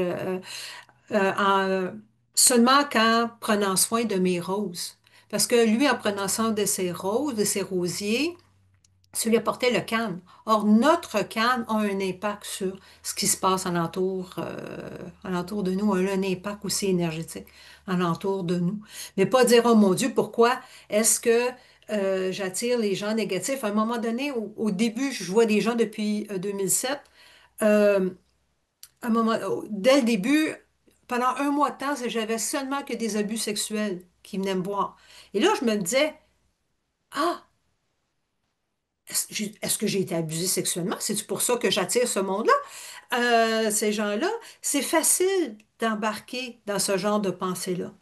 seulement qu'en prenant soin de mes roses. Parce que lui, en prenant soin de ses roses, de ses rosiers, ça lui apportait le calme. Or, notre calme a un impact sur ce qui se passe alentour de nous, a un impact aussi énergétique alentour de nous. Mais pas dire, oh mon Dieu, pourquoi est-ce que j'attire les gens négatifs? À un moment donné, au début, je vois des gens depuis 2007. euh, dès le début, pendant un mois de temps, j'avais seulement que des abus sexuels qui venaient me voir. Et là, je me disais, ah, est-ce que j'ai été abusée sexuellement? C'est pour ça que j'attire ce monde-là? Ces gens-là, c'est facile d'embarquer dans ce genre de pensée-là.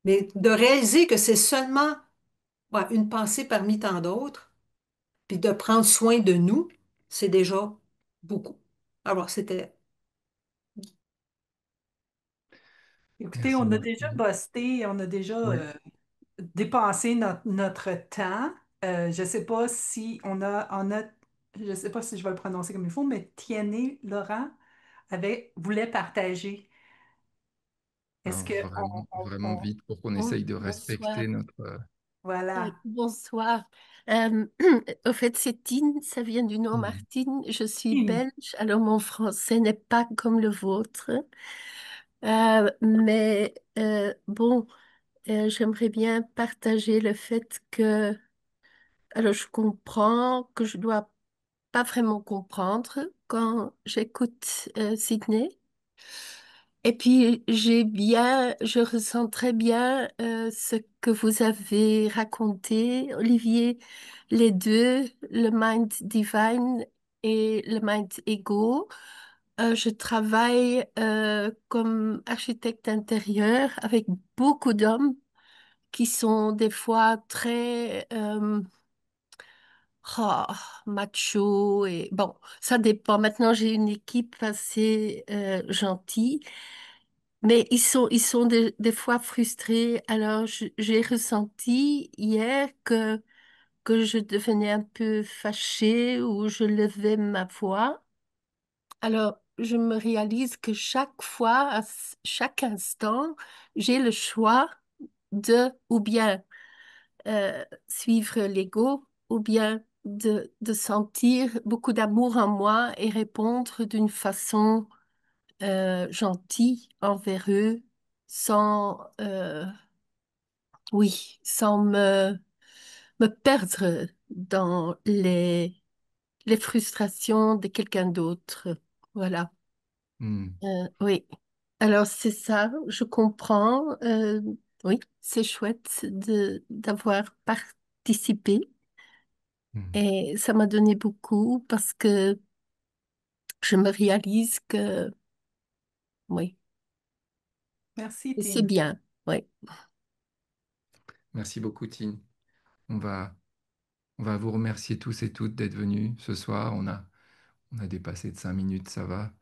Mais de réaliser que c'est seulement ouais, une pensée parmi tant d'autres, puis de prendre soin de nous, c'est déjà beaucoup. Alors, c'était... Écoutez, Merci on a beaucoup. déjà bossé, on a déjà Oui. dépassé notre temps. Je ne sais pas si je sais pas si je vais le prononcer comme il faut, mais Tiennet Laurent voulait partager. Est-ce Alors que vraiment, vraiment vite pour qu'on essaye de Bonsoir. respecter notre... voilà. Oui, bonsoir. Euh, Au fait, c'est Tine, ça vient du nom Mhm. Martine. Je suis belge, alors mon français n'est pas comme le vôtre. Mais bon, j'aimerais bien partager le fait que, alors je comprends que je dois pas vraiment comprendre quand j'écoute Sydney. Et puis je ressens très bien ce que vous avez raconté, Olivier, les deux, le mind divine et le mind ego. Je travaille comme architecte intérieur avec beaucoup d'hommes qui sont des fois très oh, macho et bon, ça dépend. Maintenant, j'ai une équipe assez gentille, mais ils sont des fois frustrés. Alors, j'ai ressenti hier que je devenais un peu fâchée ou je levais ma voix. Alors, je me réalise que chaque fois, chaque instant, j'ai le choix de ou bien suivre l'ego ou bien de sentir beaucoup d'amour en moi et répondre d'une façon gentille envers eux sans, oui, sans me perdre dans les frustrations de quelqu'un d'autre. Voilà. Hmm. Oui. Alors, c'est ça, je comprends. Oui, c'est chouette d'avoir participé. Hmm. Et ça m'a donné beaucoup parce que je me réalise que, oui, Merci, et c'est Tim. bien, oui. Merci beaucoup, Tine. On va, on va vous remercier tous et toutes d'être venus ce soir. On a dépassé de 5 minutes, ça va.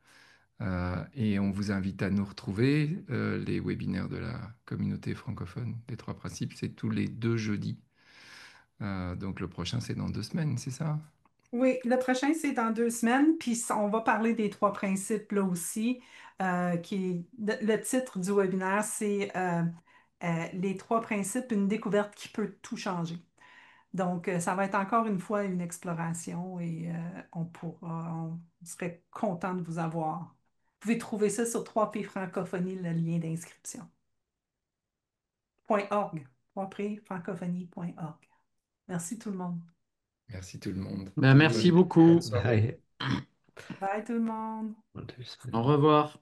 Et on vous invite à nous retrouver. Les webinaires de la communauté francophone des trois principes, c'est tous les 2 jeudis. Donc le prochain, c'est dans 2 semaines, c'est ça? Oui, le prochain, c'est dans 2 semaines, puis on va parler des trois principes là aussi, le titre du webinaire, c'est les trois principes, une découverte qui peut tout changer. Donc, ça va être encore une fois une exploration et on serait content de vous avoir. Vous pouvez trouver ça sur 3P Francophonie, le lien d'inscription. .org, 3P Francophonie.org. Merci tout le monde. Merci tout le monde. Ben, merci Bonne beaucoup. soirée. Bye. Bye tout le monde. Dans 2 semaines. Au revoir.